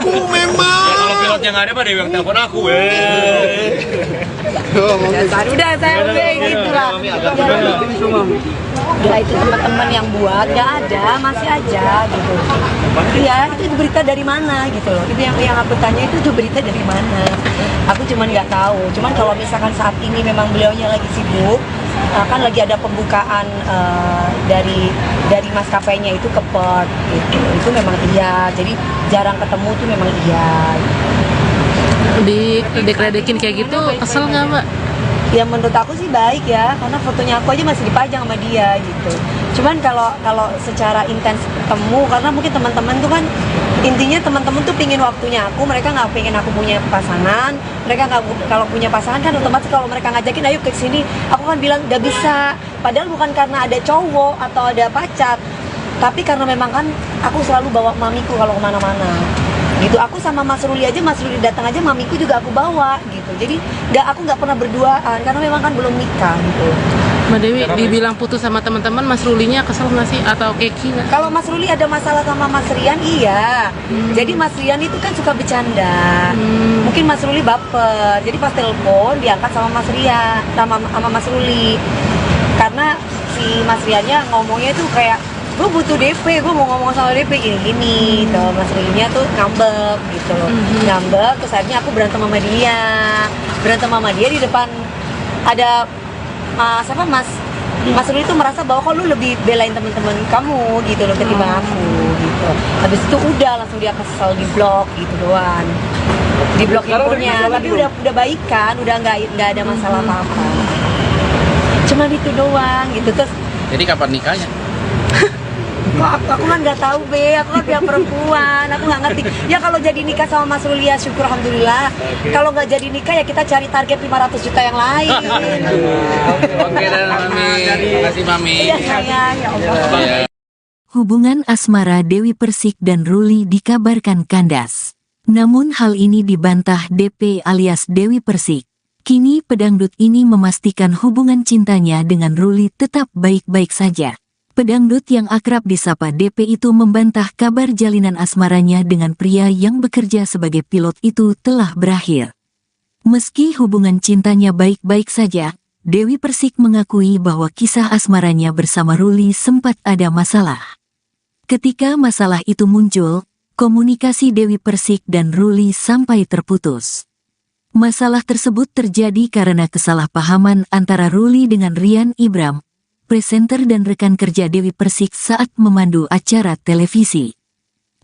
Aku memang. Ya, kalau pilotnya nggak ada, Pak Dewi yang telepon aku. Dasar udah saya udah gitu lah. Ya itu teman-teman yang buat nggak ada, masih aja gitu. Iya itu berita dari mana gitu loh. Itu yang aku tanya itu berita dari mana. Aku cuman nggak tahu. Cuman kalau misalkan saat ini memang beliaunya lagi sibuk, kan lagi ada pembukaan dari maskapainya itu ke Perth gitu. Itu memang iya. Jadi jarang ketemu tuh memang iya. Dikledekin kayak gitu, kesel nggak Mbak? Ya menurut aku sih baik ya, karena fotonya aku aja masih dipajang sama dia gitu. Cuman kalau secara intens ketemu, karena mungkin teman-teman tuh kan intinya teman-teman tuh pingin waktunya aku, mereka nggak pengen aku punya pasangan, mereka nggak kalau punya pasangan kan otomatis kalau mereka ngajakin ayo ke sini, aku kan bilang nggak bisa. Padahal bukan karena ada cowok atau ada pacar, tapi karena memang kan aku selalu bawa mamiku kalau kemana-mana. Gitu, aku sama Mas Ruli datang aja mamiku juga aku bawa gitu. Jadi aku nggak pernah berduaan karena memang kan belum nikah gitu. Mbak Dewi dibilang putus sama teman-teman, Mas Rulinya kesel nggak sih atau keki nggak? Kalau Mas Ruli ada masalah sama Mas Rian, iya. Jadi Mas Rian itu kan suka bercanda. Mungkin Mas Ruli baper. Jadi pas telepon diangkat sama Mas Rian, sama Mas Ruli. Karena si Mas Riannya ngomongnya tuh kayak gue butuh DP, gue mau ngomong sama DP gini tuh. Mas Rulinya tuh ngambek gitu loh. Ngambek, terus akhirnya aku berantem sama dia di depan ada Mas Ruli tuh merasa bahwa kok lu lebih belain teman-teman kamu gitu loh ketimbang aku gitu. Habis itu udah langsung dia kesel, di blok gitu doang. Di blok handphonenya, tapi udah baikan, udah nggak ada masalah apa-apa. Cuma itu doang gitu. Terus Jadi kapan nikahnya? kok aku kan nggak tahu aku kan pihak perempuan, aku nggak ngerti. Ya kalau jadi nikah sama Mas Ruli ya syukur alhamdulillah. Kalau nggak jadi nikah ya kita cari target 500 juta yang lain. Oke dan Mami. Makasih Mami. Iya sayang, ya Allah. Iya. Hubungan asmara Dewi Persik dan Ruli dikabarkan kandas. Namun hal ini dibantah DP alias Dewi Persik. Kini pedangdut ini memastikan hubungan cintanya dengan Ruli tetap baik-baik saja. Pedangdut yang akrab disapa DP itu membantah kabar jalinan asmaranya dengan pria yang bekerja sebagai pilot itu telah berakhir. Meski hubungan cintanya baik-baik saja, Dewi Persik mengakui bahwa kisah asmaranya bersama Ruli sempat ada masalah. Ketika masalah itu muncul, komunikasi Dewi Persik dan Ruli sampai terputus. Masalah tersebut terjadi karena kesalahpahaman antara Ruli dengan Rian Ibram, presenter dan rekan kerja Dewi Persik saat memandu acara televisi.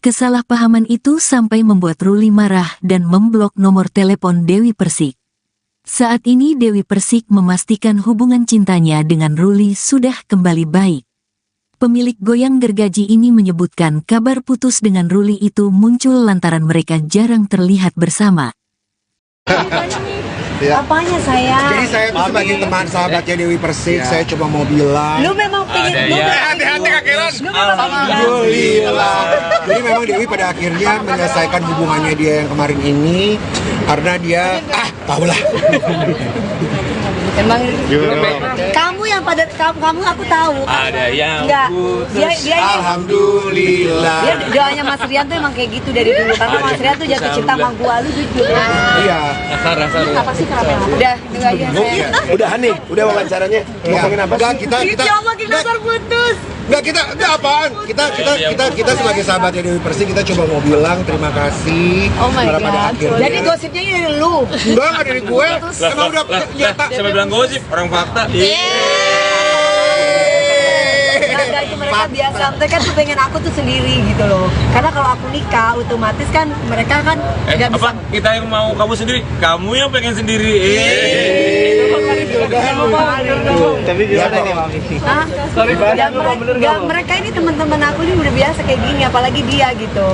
Kesalahpahaman itu sampai membuat Ruli marah dan memblok nomor telepon Dewi Persik. Saat ini Dewi Persik memastikan hubungan cintanya dengan Ruli sudah kembali baik. Pemilik goyang gergaji ini menyebutkan kabar putus dengan Ruli itu muncul lantaran mereka jarang terlihat bersama. Apanya sayang? Jadi saya tuh sebagai teman sahabatnya Dewi Persik, saya cuma mau bilang Lu memang pengen Hati-hati Kak Kiran. Lu memang pengen alhamdulillah. Jadi memang Dewi pada akhirnya menyelesaikan hubungannya dia yang kemarin ini karena dia tahulah. Emang kamu yang pada kamu aku tahu. Ada yang Enggak. putus. Dia ini Alhamdulillah. dia doanya Mas Rian tuh emang kayak gitu dari dulu karena Mas Rian tuh jatuh cinta sama gua lu jujur. Iya. Rasa Apa sih kenapa? Udah, itu aja saya. Udah nih, udah wawancaranya. Ngomongin apa Enggak, sih? kita Dia makin dasar putus. enggak enggak apaan. Kita sebagai sahabatnya Dewi Persik kita coba mau bilang terima kasih Oh my karena pada god. akhirnya. Jadi gosipnya ini dari lu. enggak dari gue. Emang udah nyata. Siapa bilang gosip? Orang fakta. Enggak, itu mereka biasa, mereka tuh pengen aku tuh sendiri gitu loh. Karena kalau aku nikah, otomatis kan mereka kan nggak bisa. Apa? Kita yang mau kamu sendiri, kamu yang pengen sendiri. Tapi gimana nih Mami? Hah? Nggak, mereka ini teman-teman aku ini udah biasa kayak gini, apalagi dia gitu.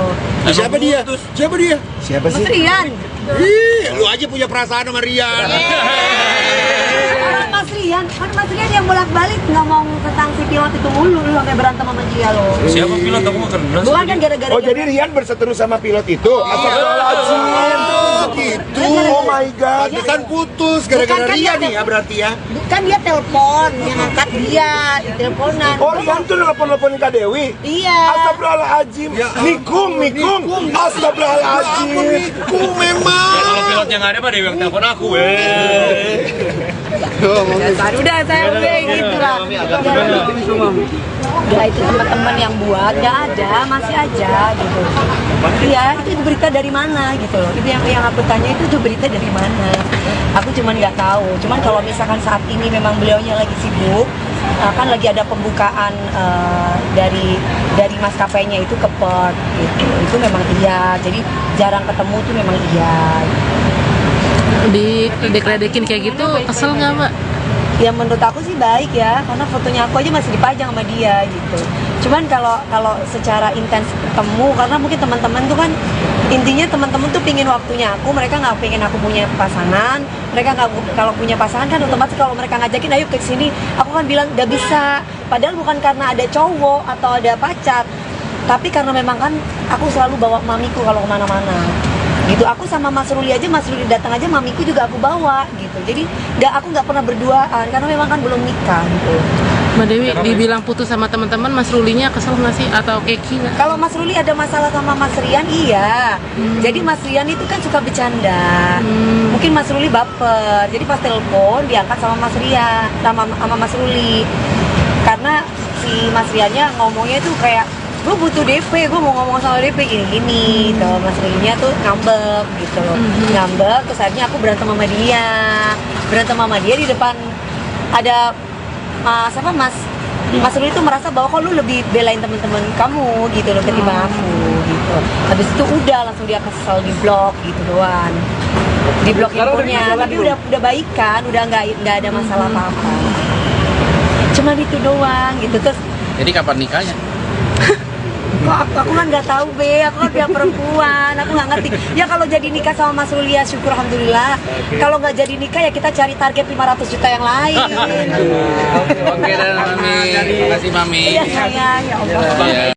Siapa dia? Siapa dia? Siapa Mas Rian. Ih, lu aja punya perasaan sama Rian. Mas Rian, kan Mas Rian yang bolak-balik ngomong tentang si pilot itu mulu, lu sampai berantem sama dia loh. Siapa bilang aku mau kenal? Bukan kan gara-gara Oh dia- jadi Rian berseteru sama pilot itu? Astagfirullahaladzim. Gitu. Oh my god. Pantesan putus Bukan gara-gara kan Rian dia- nih ya berarti ya. Kan dia telepon, yang angkat dia, teleponan. Oh Rian tuh nelpon-nelponin Kak Dewi? Iya. Astagfirullahaladzim. Ya, Nikung. Astagfirullahaladzim. Ku memang. Ya, kalau pilotnya nggak ada Pak Dewi yang telepon aku. Udah saya udah gitu lah. Udah itu teman-teman yang buat nggak ada, masih aja gitu. Iya, itu berita dari mana gitu loh. Itu yang aku tanya itu berita dari mana. Aku cuman nggak tahu. Cuman kalau misalkan saat ini memang beliaunya lagi sibuk, kan lagi ada pembukaan dari maskapainya itu ke port gitu. Itu memang iya. Jadi jarang ketemu tuh memang iya. Dikledekin kayak gitu, kesel nggak Mbak? Ya menurut aku sih baik ya, karena fotonya aku aja masih dipajang sama dia gitu. Cuman kalau secara intens ketemu, karena mungkin teman-teman tuh kan intinya teman-teman tuh pingin waktunya aku, mereka nggak pengen aku punya pasangan, mereka nggak kalau punya pasangan kan otomatis kalau mereka ngajakin ayo ke sini, aku kan bilang nggak bisa. Padahal bukan karena ada cowok atau ada pacar, tapi karena memang kan aku selalu bawa mamiku kalau kemana-mana. Gitu, aku sama Mas Ruli aja, Mas Ruli datang aja mamiku juga aku bawa gitu. Jadi aku nggak pernah berduaan karena memang kan belum nikah gitu. Mbak Dewi dibilang putus sama teman-teman, Mas Rulinya kesel nggak sih atau keki nggak? Kalau Mas Ruli ada masalah sama Mas Rian, iya. Jadi Mas Rian itu kan suka bercanda. Mungkin Mas Ruli baper. Jadi pas telepon diangkat sama Mas Rian, sama Mas Ruli. Karena si Mas Riannya ngomongnya tuh kayak gue butuh DP, gue mau ngomong sama DP gini tuh. Mas Riannya tuh ngambek gitu loh. Ngambek, terus akhirnya aku berantem sama dia di depan ada Mas Ruli itu merasa bahwa kok lu lebih belain teman-teman kamu gitu loh ketimbang aku gitu. Habis itu udah langsung dia kesel, di blok gitu doang. Di blok infonya, tapi udah baikan, udah nggak ada masalah apa-apa. Cuman itu doang gitu. Terus Jadi kapan nikahnya? kok aku kan nggak tahu be, aku kan pihak perempuan, aku nggak ngerti. Ya kalau jadi nikah sama Mas Ruli ya syukur alhamdulillah. Kalau nggak jadi nikah ya kita cari target 500 juta yang lain. Oke dan Mami. Terima kasih Mami. Iya sayang, ya Allah. Ya.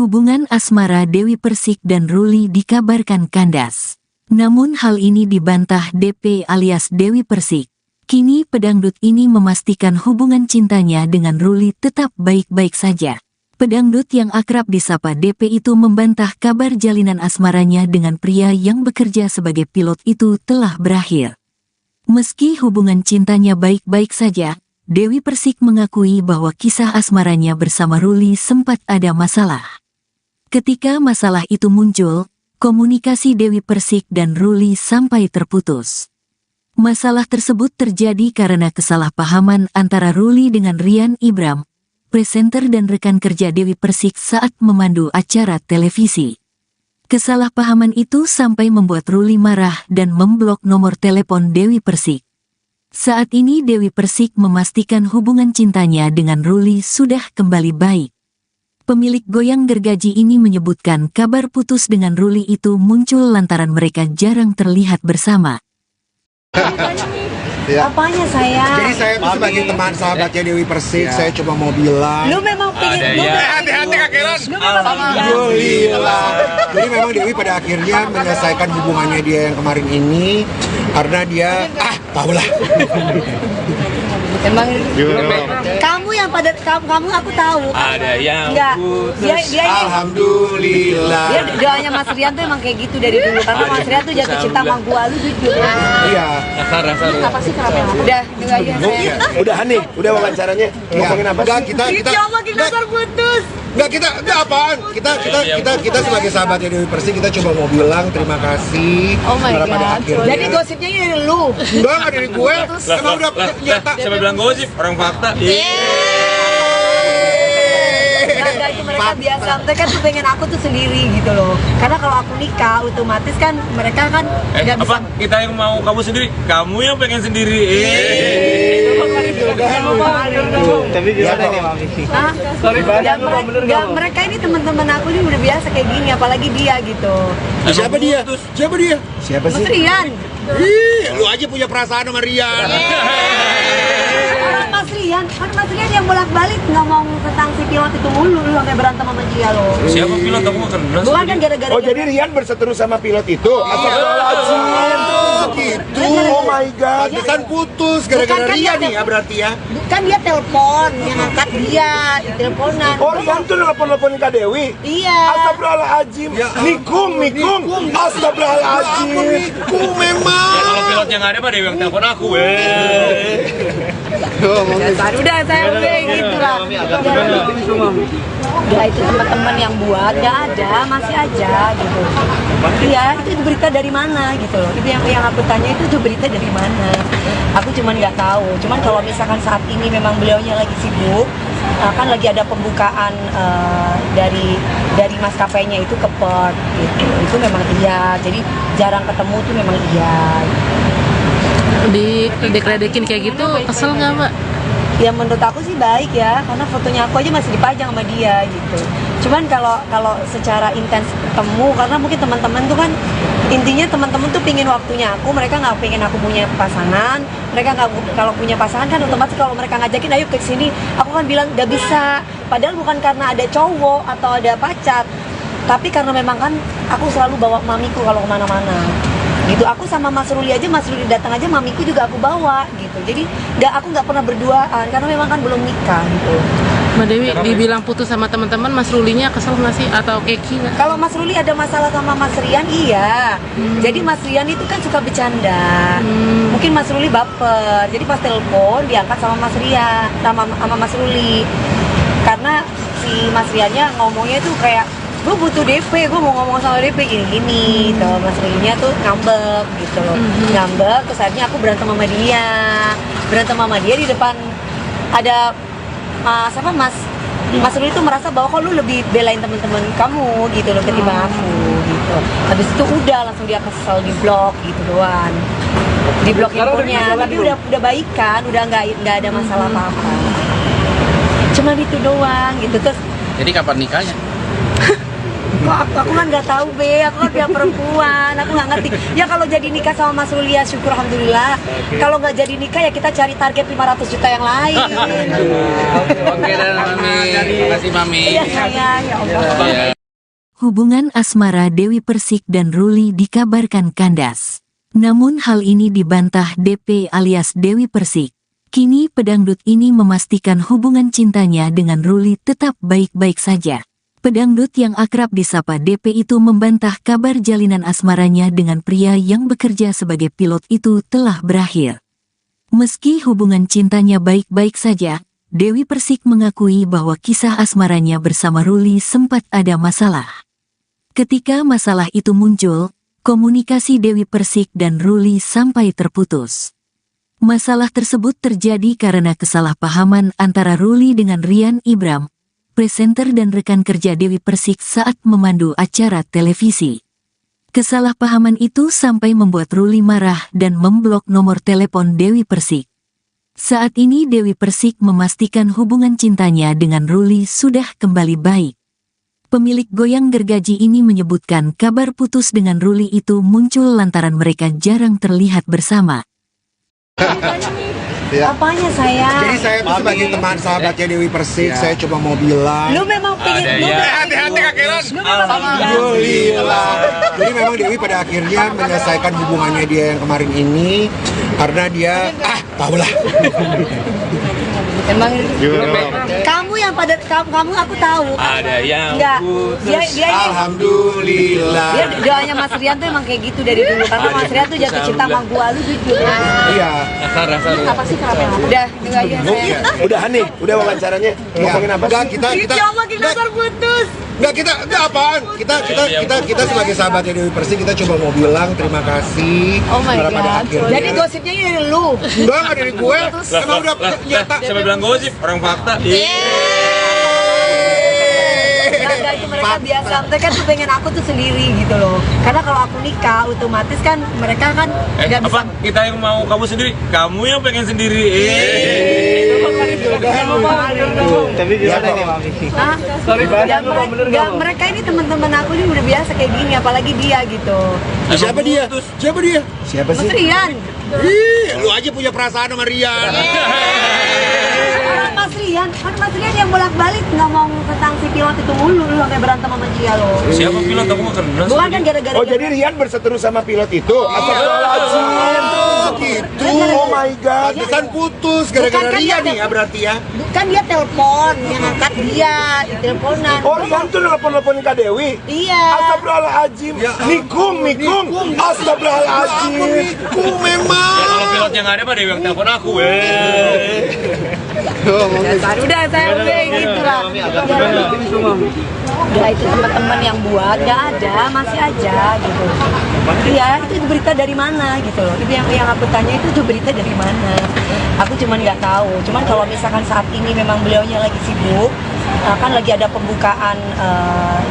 Hubungan asmara Dewi Persik dan Ruli dikabarkan kandas. Namun hal ini dibantah DP alias Dewi Persik. Kini pedangdut ini memastikan hubungan cintanya dengan Ruli tetap baik-baik saja. Pedangdut yang akrab disapa DP itu membantah kabar jalinan asmaranya dengan pria yang bekerja sebagai pilot itu telah berakhir. Meski hubungan cintanya baik-baik saja, Dewi Persik mengakui bahwa kisah asmaranya bersama Ruli sempat ada masalah. Ketika masalah itu muncul, komunikasi Dewi Persik dan Ruli sampai terputus. Masalah tersebut terjadi karena kesalahpahaman antara Ruli dengan Rian Ibram, presenter dan rekan kerja Dewi Persik saat memandu acara televisi. Kesalahpahaman itu sampai membuat Ruli marah dan memblok nomor telepon Dewi Persik. Saat ini Dewi Persik memastikan hubungan cintanya dengan Ruli sudah kembali baik. Pemilik goyang gergaji ini menyebutkan kabar putus dengan Ruli itu muncul lantaran mereka jarang terlihat bersama. Ya. Apanya sayang? Jadi saya tuh sebagai teman sahabatnya Dewi Persik, saya cuma mau bilang Lu memang pengen, lu Hati-hati kakeran. lu memang alhamdulillah. Jadi memang Dewi pada akhirnya menyelesaikan hubungannya dia yang kemarin ini karena dia tahulah. emang kamu yang pada kamu aku tahu. Ada yang Enggak, putus. dia ini Alhamdulillah. dia doanya Mas Rian tuh emang kayak gitu dari dulu karena Mas Rian tuh jatuh cinta sama gua, lu jujur. Iya. Asar. Apa sih kenapa? Udah, dengar aja saya. Udah nih, udah wawancaranya. Ngomongin apa Enggak, sih? kita Ngomongin dasar putus. enggak kita apaan? Kita sebagai sahabatnya Dewi Persik kita cuma mau bilang terima kasih. Oh my karena pada god. akhirnya Jadi gosipnya ini dari lu. enggak ada dari gue. Emang udah nyata. Siapa bilang gosip? Orang fakta. Enggak, itu mereka biasa, mereka tuh pengen aku tuh sendiri gitu loh. Karena kalau aku nikah, otomatis kan mereka kan nggak bisa. Apa? Kita yang mau kamu sendiri, kamu yang pengen sendiri. Tapi gimana nih Mami? Hah? Mereka ini teman-teman aku ini udah biasa kayak gini, apalagi dia gitu. Siapa dia? Siapa dia? Siapa Mas sih? Rian. Lu aja punya perasaan sama Rian. Orang Mas Rian, kan Mas Rian yang bolak-balik ngomong tentang si pilot itu mulu, lu sampai berantem sama dia loh. Siapa bilang kamu gak kenal? Bukan kan gara-gara Oh jadi Rian berseteru sama pilot itu? Astagfirullahaladzim. Gitu. Oh my god. Pantesan putus gara-gara Bukan kan Rian dia- nih ya berarti ya. Kan dia telepon, yang angkat dia, di teleponan. Oh Rian tuh nelpon-nelponin Kak Dewi? Iya. Astagfirullahaladzim. Ya Nikum. Astagfirullahaladzim. Suamiku memang. Ya kalau pilotnya nggak ada mah Dewi yang telepon aku. Udah saya udah gitu lah. Ya itu teman-teman yang buat nggak ada, masih aja gitu. Iya itu berita dari mana gitu loh. Itu yang aku tanya itu berita dari mana. Aku cuman nggak tahu. Cuman kalau misalkan saat ini memang beliaunya lagi sibuk, kan lagi ada pembukaan dari maskapainya itu ke port gitu. Itu memang iya. Jadi jarang ketemu tuh memang iya. Dikredekin kayak gitu, kesel nggak Mbak? Ya menurut aku sih baik ya, karena fotonya aku aja masih dipajang sama dia gitu. Cuman kalau secara intens ketemu, karena mungkin teman-teman tuh kan intinya teman-teman tuh pingin waktunya aku, mereka nggak pengen aku punya pasangan. Mereka nggak, kalau punya pasangan kan otomatis kalau mereka ngajakin ayo ke sini, aku kan bilang nggak bisa. Padahal bukan karena ada cowok atau ada pacar, tapi karena memang kan aku selalu bawa mamiku kalau kemana-mana. Gitu, aku sama Mas Ruli aja, Mas Ruli datang aja, mamiku juga aku bawa gitu. Jadi aku nggak pernah berduaan karena memang kan belum nikah gitu. Mbak Dewi dibilang putus sama teman-teman, Mas Rulinya kesel nggak sih atau keki nggak? Kalau Mas Ruli ada masalah sama Mas Rian, iya. Jadi Mas Rian itu kan suka bercanda. Mungkin Mas Ruli baper. Jadi pas telepon diangkat sama Mas Rian, sama Mas Ruli. Karena si Mas Riannya ngomongnya tuh kayak gue butuh DP, gue mau ngomong sama DP gini-gini tuh. Mas Riannya tuh ngambek gitu loh. Ngambek, terus akhirnya aku berantem sama dia di depan ada Mas Ruli tuh merasa bahwa kok lu lebih belain teman-teman kamu gitu loh ketimbang aku gitu. Habis itu udah langsung dia kesel, di blok gitu doang. Di blok infonya, tapi udah baikan, udah nggak ada masalah apa-apa. Cuma itu doang gitu. Terus Jadi kapan nikahnya? kok aku kan nggak tahu aku kan pihak perempuan, aku nggak ngerti. Ya kalau jadi nikah sama Mas Ruli ya syukur alhamdulillah. Kalau nggak jadi nikah ya kita cari target 500 juta yang lain. Oke dan Mami. Makasih Mami. Iya sayang, ya Allah. Ya. Hubungan asmara Dewi Persik dan Ruli dikabarkan kandas. Namun hal ini dibantah DP alias Dewi Persik. Kini pedangdut ini memastikan hubungan cintanya dengan Ruli tetap baik-baik saja. Pedangdut yang akrab disapa DP itu membantah kabar jalinan asmaranya dengan pria yang bekerja sebagai pilot itu telah berakhir. Meski hubungan cintanya baik-baik saja, Dewi Persik mengakui bahwa kisah asmaranya bersama Ruli sempat ada masalah. Ketika masalah itu muncul, komunikasi Dewi Persik dan Ruli sampai terputus. Masalah tersebut terjadi karena kesalahpahaman antara Ruli dengan Rian Ibram, presenter dan rekan kerja Dewi Persik saat memandu acara televisi. Kesalahpahaman itu sampai membuat Ruli marah dan memblok nomor telepon Dewi Persik. Saat ini Dewi Persik memastikan hubungan cintanya dengan Ruli sudah kembali baik. Pemilik goyang gergaji ini menyebutkan kabar putus dengan Ruli itu muncul lantaran mereka jarang terlihat bersama. Ya. Apanya sayang? Jadi saya tuh sebagai teman sahabatnya Dewi Persik, saya cuma mau bilang. Lu memang pengen lu Hati-hati Kak Kiran. Alhamdulillah. Jadi memang Dewi pada akhirnya menyelesaikan hubungannya dia yang kemarin ini karena dia tahulah. Emang kamu yang pada kamu aku tahu. Ada yang Enggak. Dia ini Alhamdulillah. dia doanya Mas Rian tuh emang kayak gitu dari dulu karena Mas Rian tuh jatuh cinta sama gua lu jujur. Iya. Dasar. Apa sih kenapa? Udah, dengar aja saya. Udah nih, udah wawancaranya. Ngomongin apa Enggak, sih? kita Ya Allah, kita terputus. enggak apaan. Kita sebagai sahabatnya Dewi Persik kita coba mau bilang terima kasih. Oh my karena pada god. akhirnya. Jadi gosipnya ini dari lu. Enggak dari gue. Emang udah nyata. Siapa bilang gosip? Orang fakta. Nah, itu mereka biasa, mereka tuh pengen aku tuh sendiri gitu loh. Karena kalau aku nikah, otomatis kan mereka kan nggak bisa. Apa? Kita yang mau kamu sendiri, kamu yang pengen sendiri. Tapi gimana nih Mami? Hah? Ya, mereka ini teman-teman aku ini udah biasa kayak gini, apalagi dia gitu. Siapa dia? Siapa dia? Siapa Mas sih? Rian. Ih, lu aja punya perasaan sama Rian. Mas Rian, kan Mas Rian yang bolak-balik ngomong tentang si pilot itu mulu, lu sampai berantem sama dia loh. Siapa bilang kamu nggak kenal? Bukan kan gara-gara Oh jadi Rian berseteru sama pilot itu? Astagfirullahaladzim. Gitu. Oh my god. Pantesan putus Bukan gara-gara kan Rian dia- nih ya berarti ya. Kan dia telepon, yang angkat dia, di teleponan. Oh Rian tuh nelpon-nelponin Kak Dewi? Iya. Astagfirullahaladzim. Nikung. Astagfirullahaladzim. Aku memang. Ya kalau pilotnya nggak ada mah Dewi yang telepon aku. Udah saya udah gitu lah. Udah itu teman-teman yang buat nggak ada, masih aja gitu. Iya, itu berita dari mana gitu loh. Itu yang aku tanya itu berita dari mana. Aku cuman nggak tahu. Cuman kalau misalkan saat ini memang beliaunya lagi sibuk, kan lagi ada pembukaan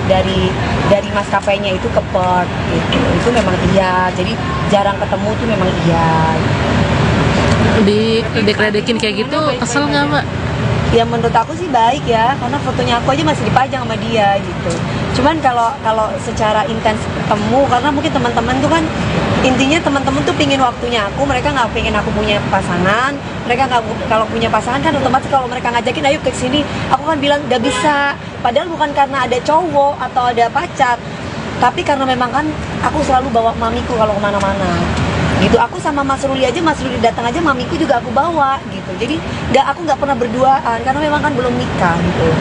dari maskapainya itu ke Perth gitu. Itu memang iya. Jadi jarang ketemu tuh memang iya. Dikledekin kayak gitu, kesel nggak Mbak? Ya menurut aku sih baik ya, karena fotonya aku aja masih dipajang sama dia gitu. Cuman kalau secara intens ketemu, karena mungkin teman-teman tuh kan intinya teman-teman tuh pingin waktunya aku, mereka nggak pengen aku punya pasangan, mereka nggak kalau punya pasangan kan otomatis kalau mereka ngajakin ayo ke sini, aku kan bilang nggak bisa. Padahal bukan karena ada cowok atau ada pacar, tapi karena memang kan aku selalu bawa mamiku kalau kemana-mana. Gitu, aku sama Mas Ruli datang aja mamiku juga aku bawa gitu. Jadi aku nggak pernah berduaan karena memang kan belum nikah gitu.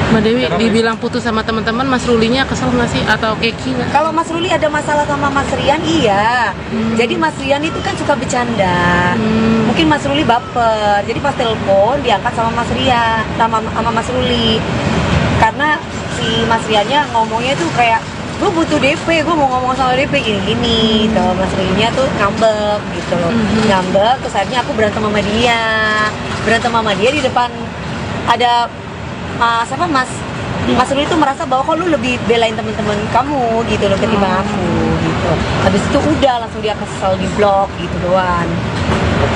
Mbak Dewi dibilang putus sama teman-teman, Mas Rulinya kesel nggak sih atau keki nggak? Kalau Mas Ruli ada masalah sama Mas Rian, iya. Jadi Mas Rian itu kan suka bercanda. Mungkin Mas Ruli baper. Jadi pas telepon diangkat sama Mas Rian, sama Mas Ruli. Karena si Mas Riannya ngomongnya tuh kayak gue butuh DP, gue mau ngomong sama DP gini tuh. Mas Riannya tuh ngambek gitu loh. Ngambek, terus akhirnya aku berantem sama dia di depan ada Mas Ruli tuh merasa bahwa kok lu lebih belain temen-temen kamu gitu loh ketimbang aku gitu. Habis itu udah langsung dia kesel, di blok gitu doang.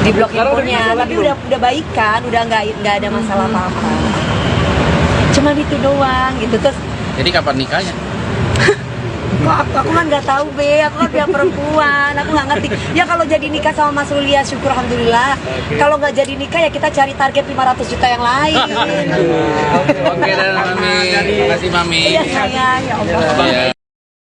Di blok handphonenya, tapi udah baikan, udah nggak ada masalah apa-apa. Cuma itu doang gitu. Terus Jadi kapan nikahnya? kok aku kan nggak tahu be, aku kan pihak perempuan, aku nggak ngerti. Ya kalau jadi nikah sama Mas Ruli ya syukur alhamdulillah. Kalau nggak jadi nikah ya kita cari target 500 juta yang lain. Oke dan Mami, makasih Mami. Iya sayang, ya Allah. Iya.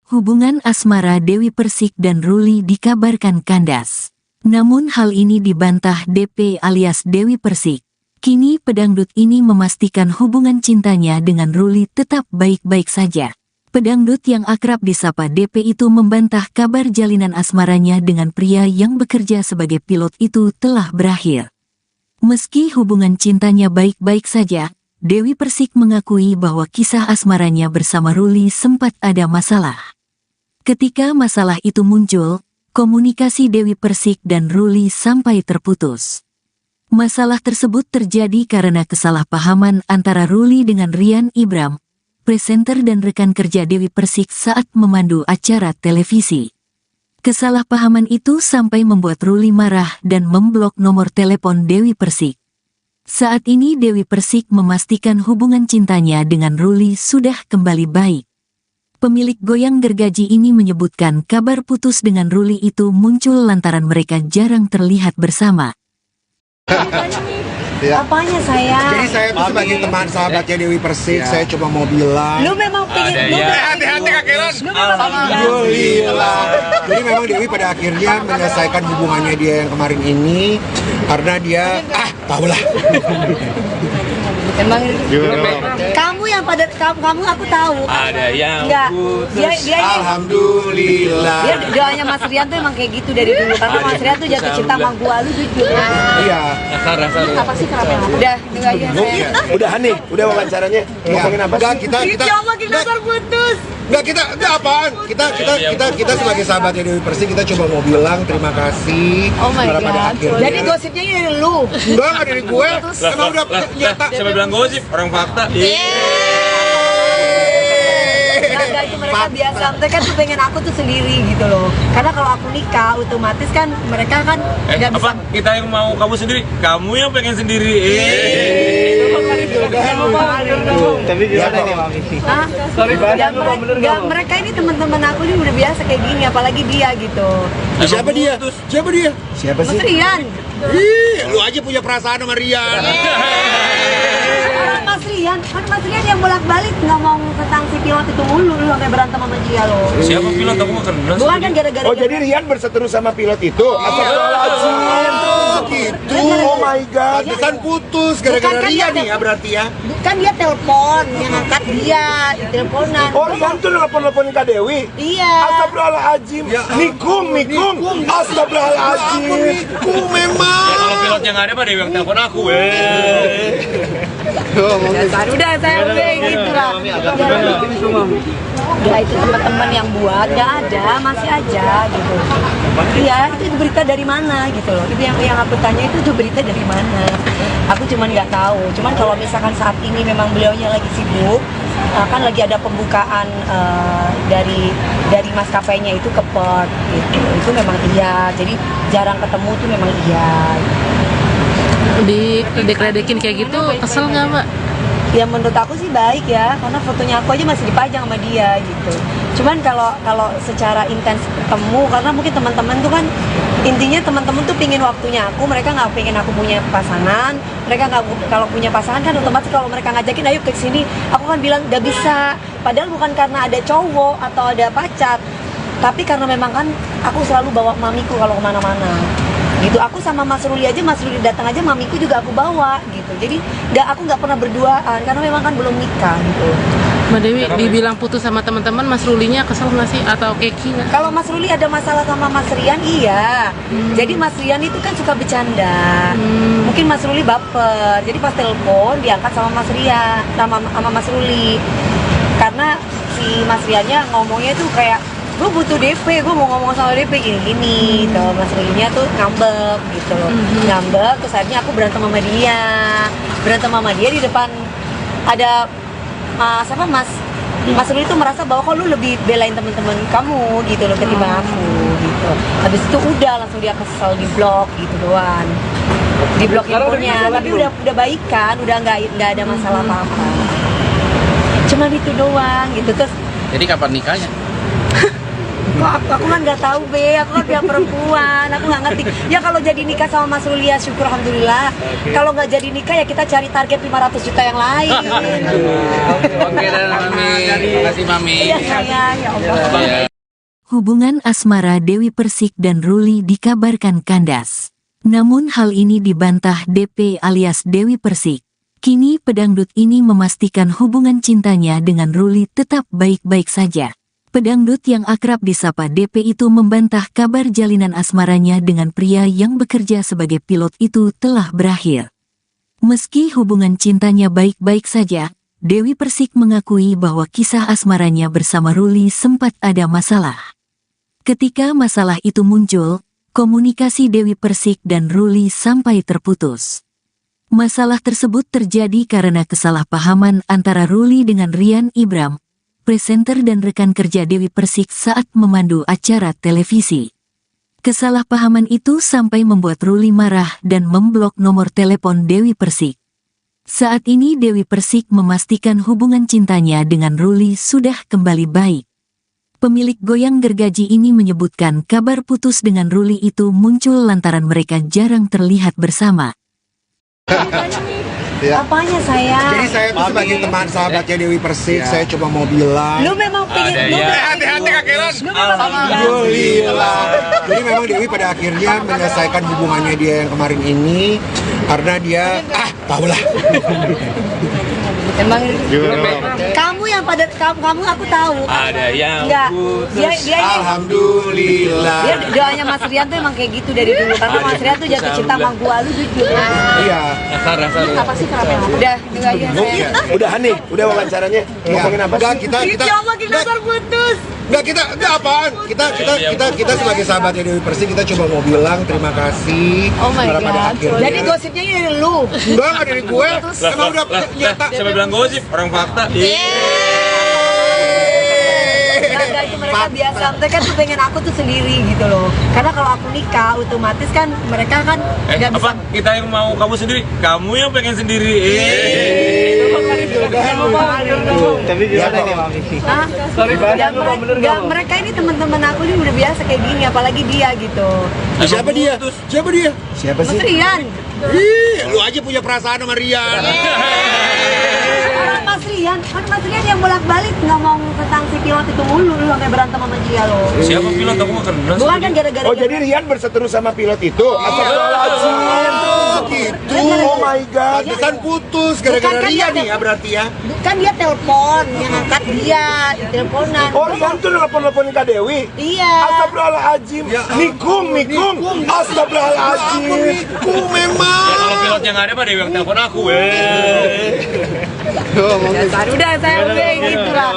Hubungan asmara Dewi Persik dan Ruli dikabarkan kandas. Namun hal ini dibantah DP alias Dewi Persik. Kini pedangdut ini memastikan hubungan cintanya dengan Ruli tetap baik-baik saja. Pedangdut yang akrab disapa DP itu membantah kabar jalinan asmaranya dengan pria yang bekerja sebagai pilot itu telah berakhir. Meski hubungan cintanya baik-baik saja, Dewi Persik mengakui bahwa kisah asmaranya bersama Ruli sempat ada masalah. Ketika masalah itu muncul, komunikasi Dewi Persik dan Ruli sampai terputus. Masalah tersebut terjadi karena kesalahpahaman antara Ruli dengan Rian Ibram, presenter dan rekan kerja Dewi Persik saat memandu acara televisi. Kesalahpahaman itu sampai membuat Ruli marah dan memblok nomor telepon Dewi Persik. Saat ini Dewi Persik memastikan hubungan cintanya dengan Ruli sudah kembali baik. Pemilik goyang gergaji ini menyebutkan kabar putus dengan Ruli itu muncul lantaran mereka jarang terlihat bersama. Apanya sayang? Jadi saya tuh sebagai teman sahabatnya Dewi Persik, saya cuma mau bilang Lu memang pengen Hati-hati Kak Kiran. alhamdulillah. Jadi memang Dewi pada akhirnya menyelesaikan hubungannya dia yang kemarin ini karena dia tahulah. Emang kamu yang pada kamu aku tahu. Ada yang Enggak. putus. Dia ini Alhamdulillah. dia doanya Mas Rian tuh emang kayak gitu dari dulu karena Mas Rian tuh jatuh cinta sama gua lu jujur. Iya. Dasar. Apa sih kenapa? Udah, dengar aja saya. Udah nih, udah wawancaranya. Ngomongin apa Enggak, sih? kita makin dasar putus. enggak apaan. Kita sebagai sahabatnya Dewi Persik kita coba mau bilang terima kasih Oh my karena pada god. akhirnya. Jadi gosipnya ini dari lu. enggak dari gue. Emang udah nyata. Siapa bilang gosip? Orang fakta. Enggak, itu mereka biasa, mereka tuh pengen aku tuh sendiri gitu loh. Karena kalau aku nikah, otomatis kan mereka kan nggak bisa. Apa? Kita yang mau kamu sendiri, kamu yang pengen sendiri. Tapi gimana nih Mami? Hah? Sorry banget, Ya, lu bener ya, nggak, mereka ini teman-teman aku ini udah biasa kayak gini, apalagi dia gitu. Siapa dia? Siapa dia? Siapa sih? Mas Rian. Ih, lu aja punya perasaan sama Rian. Mas Rian, kan Mas Rian yang bolak-balik ngomong tentang si pilot itu mulu, lu sampai berantem sama dia loh. Siapa bilang aku mau kenal? Bukan kan gara-gara Oh jadi Rian berseteru sama pilot itu? Astagfirullahaladzim. Oh, gitu. Oh my god. Pantesan putus Bukan gara-gara kan Rian dia nih ya berarti ya. kan dia telepon, yang angkat dia, teleponan. Oh Rian tuh nelpon-nelponin Kak Dewi? Iya. Astagfirullahaladzim. Ya Nikung. Astagfirullahaladzim. Aku memang. Kalau pilotnya nggak ada, Pak Dewi yang telepon aku. Dasar udah saya udah gitu lah. Ya itu teman-teman yang buat nggak ada, masih aja gitu. Iya itu berita dari mana gitu loh. Itu yang aku tanya itu tuh berita dari mana. Aku cuman nggak tahu. Cuman kalau misalkan saat ini memang beliaunya lagi sibuk, kan lagi ada pembukaan dari maskapainya itu ke port gitu. Itu memang iya. Jadi jarang ketemu tuh memang iya. Dikledekin kayak gitu, kesel nggak Mbak? Ya menurut aku sih baik ya, karena fotonya aku aja masih dipajang sama dia gitu. Cuman kalau secara intens ketemu, karena mungkin teman-teman tuh kan intinya teman-teman tuh pingin waktunya aku, mereka nggak pengen aku punya pasangan, mereka nggak kalau punya pasangan kan otomatis kalau mereka ngajakin ayo ke sini, aku kan bilang nggak bisa. Padahal bukan karena ada cowok atau ada pacar, tapi karena memang kan aku selalu bawa mamiku kalau kemana-mana. Gitu, aku sama Mas Ruli aja, Mas Ruli datang aja, mamiku juga aku bawa gitu. Jadi aku nggak pernah berduaan karena memang kan belum nikah gitu. Mbak Dewi dibilang putus sama teman-teman, Mas Rulinya kesel nggak sih atau keki nggak? Kalau Mas Ruli ada masalah sama Mas Rian, iya. Jadi Mas Rian itu kan suka bercanda. Mungkin Mas Ruli baper. Jadi pas telepon diangkat sama Mas Rian, sama Mas Ruli. Karena si Mas Riannya ngomongnya tuh kayak gue butuh DP, gue mau ngomong sama DP gini-gini tuh. Mas Rulinya tuh ngambek gitu loh. Ngambek, terus akhirnya aku berantem sama dia di depan ada Mas Ruli tuh merasa bahwa kok lu lebih belain teman-teman kamu gitu loh ketimbang aku gitu. Habis itu udah langsung dia kesel, di blok gitu doang. Di blok handphonenya, tapi udah baikan, udah nggak ada masalah apa-apa. cuman itu doang gitu. Terus Jadi kapan nikahnya? aku kan nggak tahu aku kan pihak perempuan, aku nggak ngerti. Ya kalau jadi nikah sama Mas Ruli ya syukur alhamdulillah. Kalau nggak jadi nikah ya kita cari target 500 juta yang lain. Oke dan Mami. Makasih Mami. Iya sayang, ya Allah. Iya. Hubungan asmara Dewi Persik dan Ruli dikabarkan kandas. Namun hal ini dibantah DP alias Dewi Persik. Kini pedangdut ini memastikan hubungan cintanya dengan Ruli tetap baik-baik saja. Pedangdut yang akrab disapa DP itu membantah kabar jalinan asmaranya dengan pria yang bekerja sebagai pilot itu telah berakhir. Meski hubungan cintanya baik-baik saja, Dewi Persik mengakui bahwa kisah asmaranya bersama Ruli sempat ada masalah. Ketika masalah itu muncul, komunikasi Dewi Persik dan Ruli sampai terputus. Masalah tersebut terjadi karena kesalahpahaman antara Ruli dengan Rian Ibram, presenter dan rekan kerja Dewi Persik saat memandu acara televisi. Kesalahpahaman itu sampai membuat Ruli marah dan memblok nomor telepon Dewi Persik. Saat ini Dewi Persik memastikan hubungan cintanya dengan Ruli sudah kembali baik. Pemilik goyang gergaji ini menyebutkan kabar putus dengan Ruli itu muncul lantaran mereka jarang terlihat bersama. Apanya sayang? Jadi saya tuh sebagai teman sahabatnya Dewi Persik, saya cuma mau bilang Lu memang pengen Hati-hati Kak Keran. alhamdulillah. Jadi memang Dewi pada akhirnya menyelesaikan hubungannya dia yang kemarin ini karena dia tahulah. Emang kamu yang pada kamu aku tahu. Ada yang Enggak. Dia ini Alhamdulillah. dia doanya Mas Rian tuh emang kayak gitu dari dulu karena Mas Rian tuh jatuh cinta sama gua, lu jujur. Iya. Dasar. Apa sih kenapa? Udah, itu aja saya. Udah nih, udah wawancaranya. Ngomongin apa Enggak, sih? kita Allah kita terputus. enggak apaan. Kita sebagai sahabatnya Dewi Persik kita coba mau bilang terima kasih Oh my karena pada god. akhirnya. Jadi gosipnya ini dari lu. enggak dari gue. Emang udah nyata. Siapa bilang gosip? Orang fakta. Enggak, itu mereka biasa, mereka tuh pengen aku tuh sendiri gitu loh. Karena kalau aku nikah, otomatis kan mereka kan nggak bisa. Apa? Kita yang mau kamu sendiri, kamu yang pengen sendiri. Tapi gimana nih Mami? Hah? Nggak, mereka ini teman-teman aku ini udah biasa kayak gini, apalagi dia gitu. Siapa dia? Siapa dia? Siapa Mas Rian. Ih, lu aja punya perasaan sama Rian. Orang Mas Rian, kan Mas Rian yang bolak-balik ngomong tentang si pilot itu mulu, lu sampai berantem sama dia loh. Siapa bilang aku mau kenal? Bukan kan gara-gara Oh jadi Rian berseteru sama pilot itu? Astagfirullahaladzim. Gitu. Oh my god. Pantesan putus Bukan gara-gara kan Rian dia nih ya berarti ya. kan dia telepon, yang angkat dia, di teleponan. Oh Rian tuh nelpon-nelponin Kak Dewi? Iya. Astagfirullahaladzim. Nikung. Astagfirullahaladzim. Aku memang. Kalau pilotnya nggak ada, Pak Dewi yang telepon aku. Dasar udah saya udah gitu lah.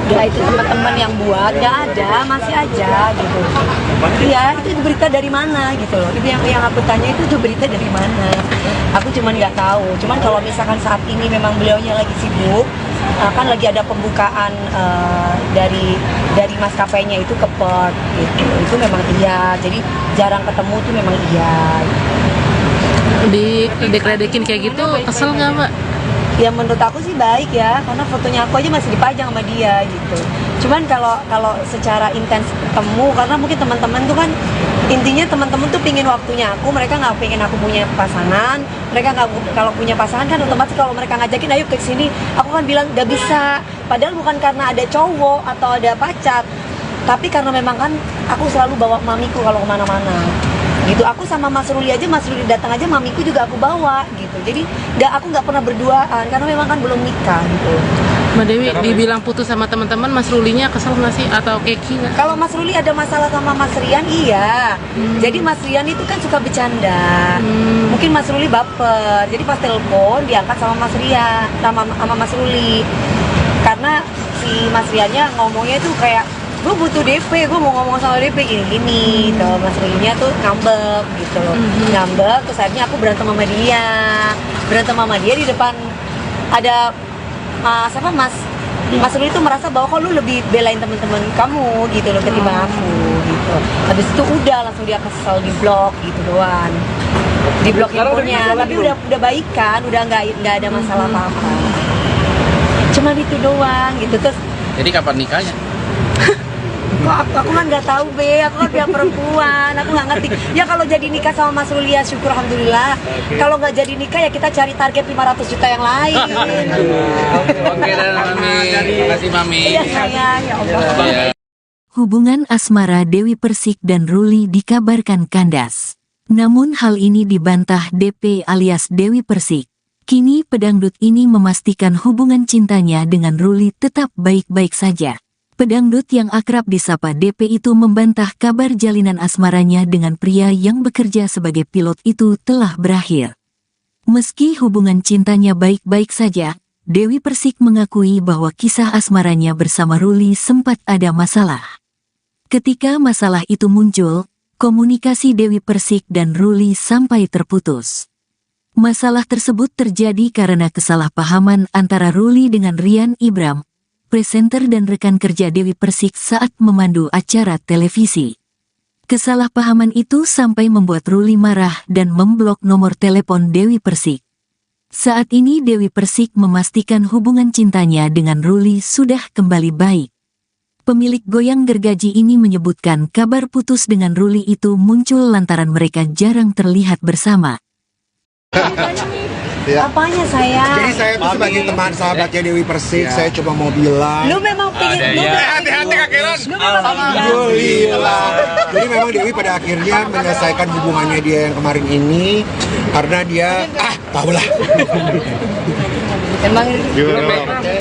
Ya itu teman-teman yang buat nggak ada, masih aja gitu. Iya itu berita dari mana gitu loh. Itu yang aku tanya itu tuh berita dari mana. Aku cuman nggak tahu. Cuman kalau misalkan saat ini memang beliaunya lagi sibuk, kan lagi ada pembukaan dari maskapainya itu ke port gitu. Itu memang iya. Jadi jarang ketemu tuh memang iya. Dikledekin kayak gitu, kesel nggak Mbak? Ya menurut aku sih baik ya, karena fotonya aku aja masih dipajang sama dia gitu. Cuman kalau secara intens ketemu, karena mungkin teman-teman tuh kan intinya teman-teman tuh pingin waktunya aku, mereka nggak pengen aku punya pasangan, mereka nggak kalau punya pasangan kan otomatis kalau mereka ngajakin ayo ke sini, aku kan bilang nggak bisa. Padahal bukan karena ada cowok atau ada pacar, tapi karena memang kan aku selalu bawa mamiku kalau kemana-mana. Gitu, aku sama Mas Ruli aja, Mas Ruli datang aja, mamiku juga aku bawa gitu. Jadi aku nggak pernah berduaan karena memang kan belum nikah gitu. Mbak Dewi dibilang putus sama teman-teman, Mas Rulinya kesel nggak sih atau keki nggak? Kalau Mas Ruli ada masalah sama Mas Rian, iya. Jadi Mas Rian itu kan suka bercanda. Mungkin Mas Ruli baper. Jadi pas telepon diangkat sama Mas Rian, sama Mas Ruli. Karena si Mas Riannya ngomongnya tuh kayak gue butuh DP, gue mau ngomong sama DP gini tuh. Mas Rulinya tuh ngambek gitu loh. Ngambek, terus akhirnya aku berantem sama dia di depan ada Mas Ruli tuh merasa bahwa kok lu lebih belain teman-teman kamu gitu loh ketimbang aku gitu. Habis itu udah langsung dia kesel, di blok gitu doang. Di blok handphonenya, tapi udah baikan, udah nggak ada masalah apa-apa. Cuma itu doang gitu. Terus Jadi kapan nikahnya? aku kan nggak tahu aku kan pihak perempuan, aku nggak ngerti. Ya kalau jadi nikah sama Mas Ruli ya syukur alhamdulillah. Kalau nggak jadi nikah ya kita cari target 500 juta yang lain. Oke, dan Mami. Terima kasih Mami. Iya sayang, ya Allah. Iya. Hubungan asmara Dewi Persik dan Ruli dikabarkan kandas. Namun hal ini dibantah DP alias Dewi Persik. Kini pedangdut ini memastikan hubungan cintanya dengan Ruli tetap baik-baik saja. Pedangdut yang akrab disapa DP itu membantah kabar jalinan asmaranya dengan pria yang bekerja sebagai pilot itu telah berakhir. Meski hubungan cintanya baik-baik saja, Dewi Persik mengakui bahwa kisah asmaranya bersama Ruli sempat ada masalah. Ketika masalah itu muncul, komunikasi Dewi Persik dan Ruli sampai terputus. Masalah tersebut terjadi karena kesalahpahaman antara Ruli dengan Rian Ibram, presenter dan rekan kerja Dewi Persik saat memandu acara televisi. Kesalahpahaman itu sampai membuat Ruli marah dan memblok nomor telepon Dewi Persik. Saat ini Dewi Persik memastikan hubungan cintanya dengan Ruli sudah kembali baik. Pemilik goyang gergaji ini menyebutkan kabar putus dengan Ruli itu muncul lantaran mereka jarang terlihat bersama. Apanya sayang? Jadi saya tuh sebagai teman sahabatnya Dewi Persik, saya cuma mau bilang Lu memang pengen Hati-hati Kak Kiran. alhamdulillah. Jadi memang Dewi pada akhirnya menyelesaikan hubungannya dia yang kemarin ini karena dia tahulah. Emang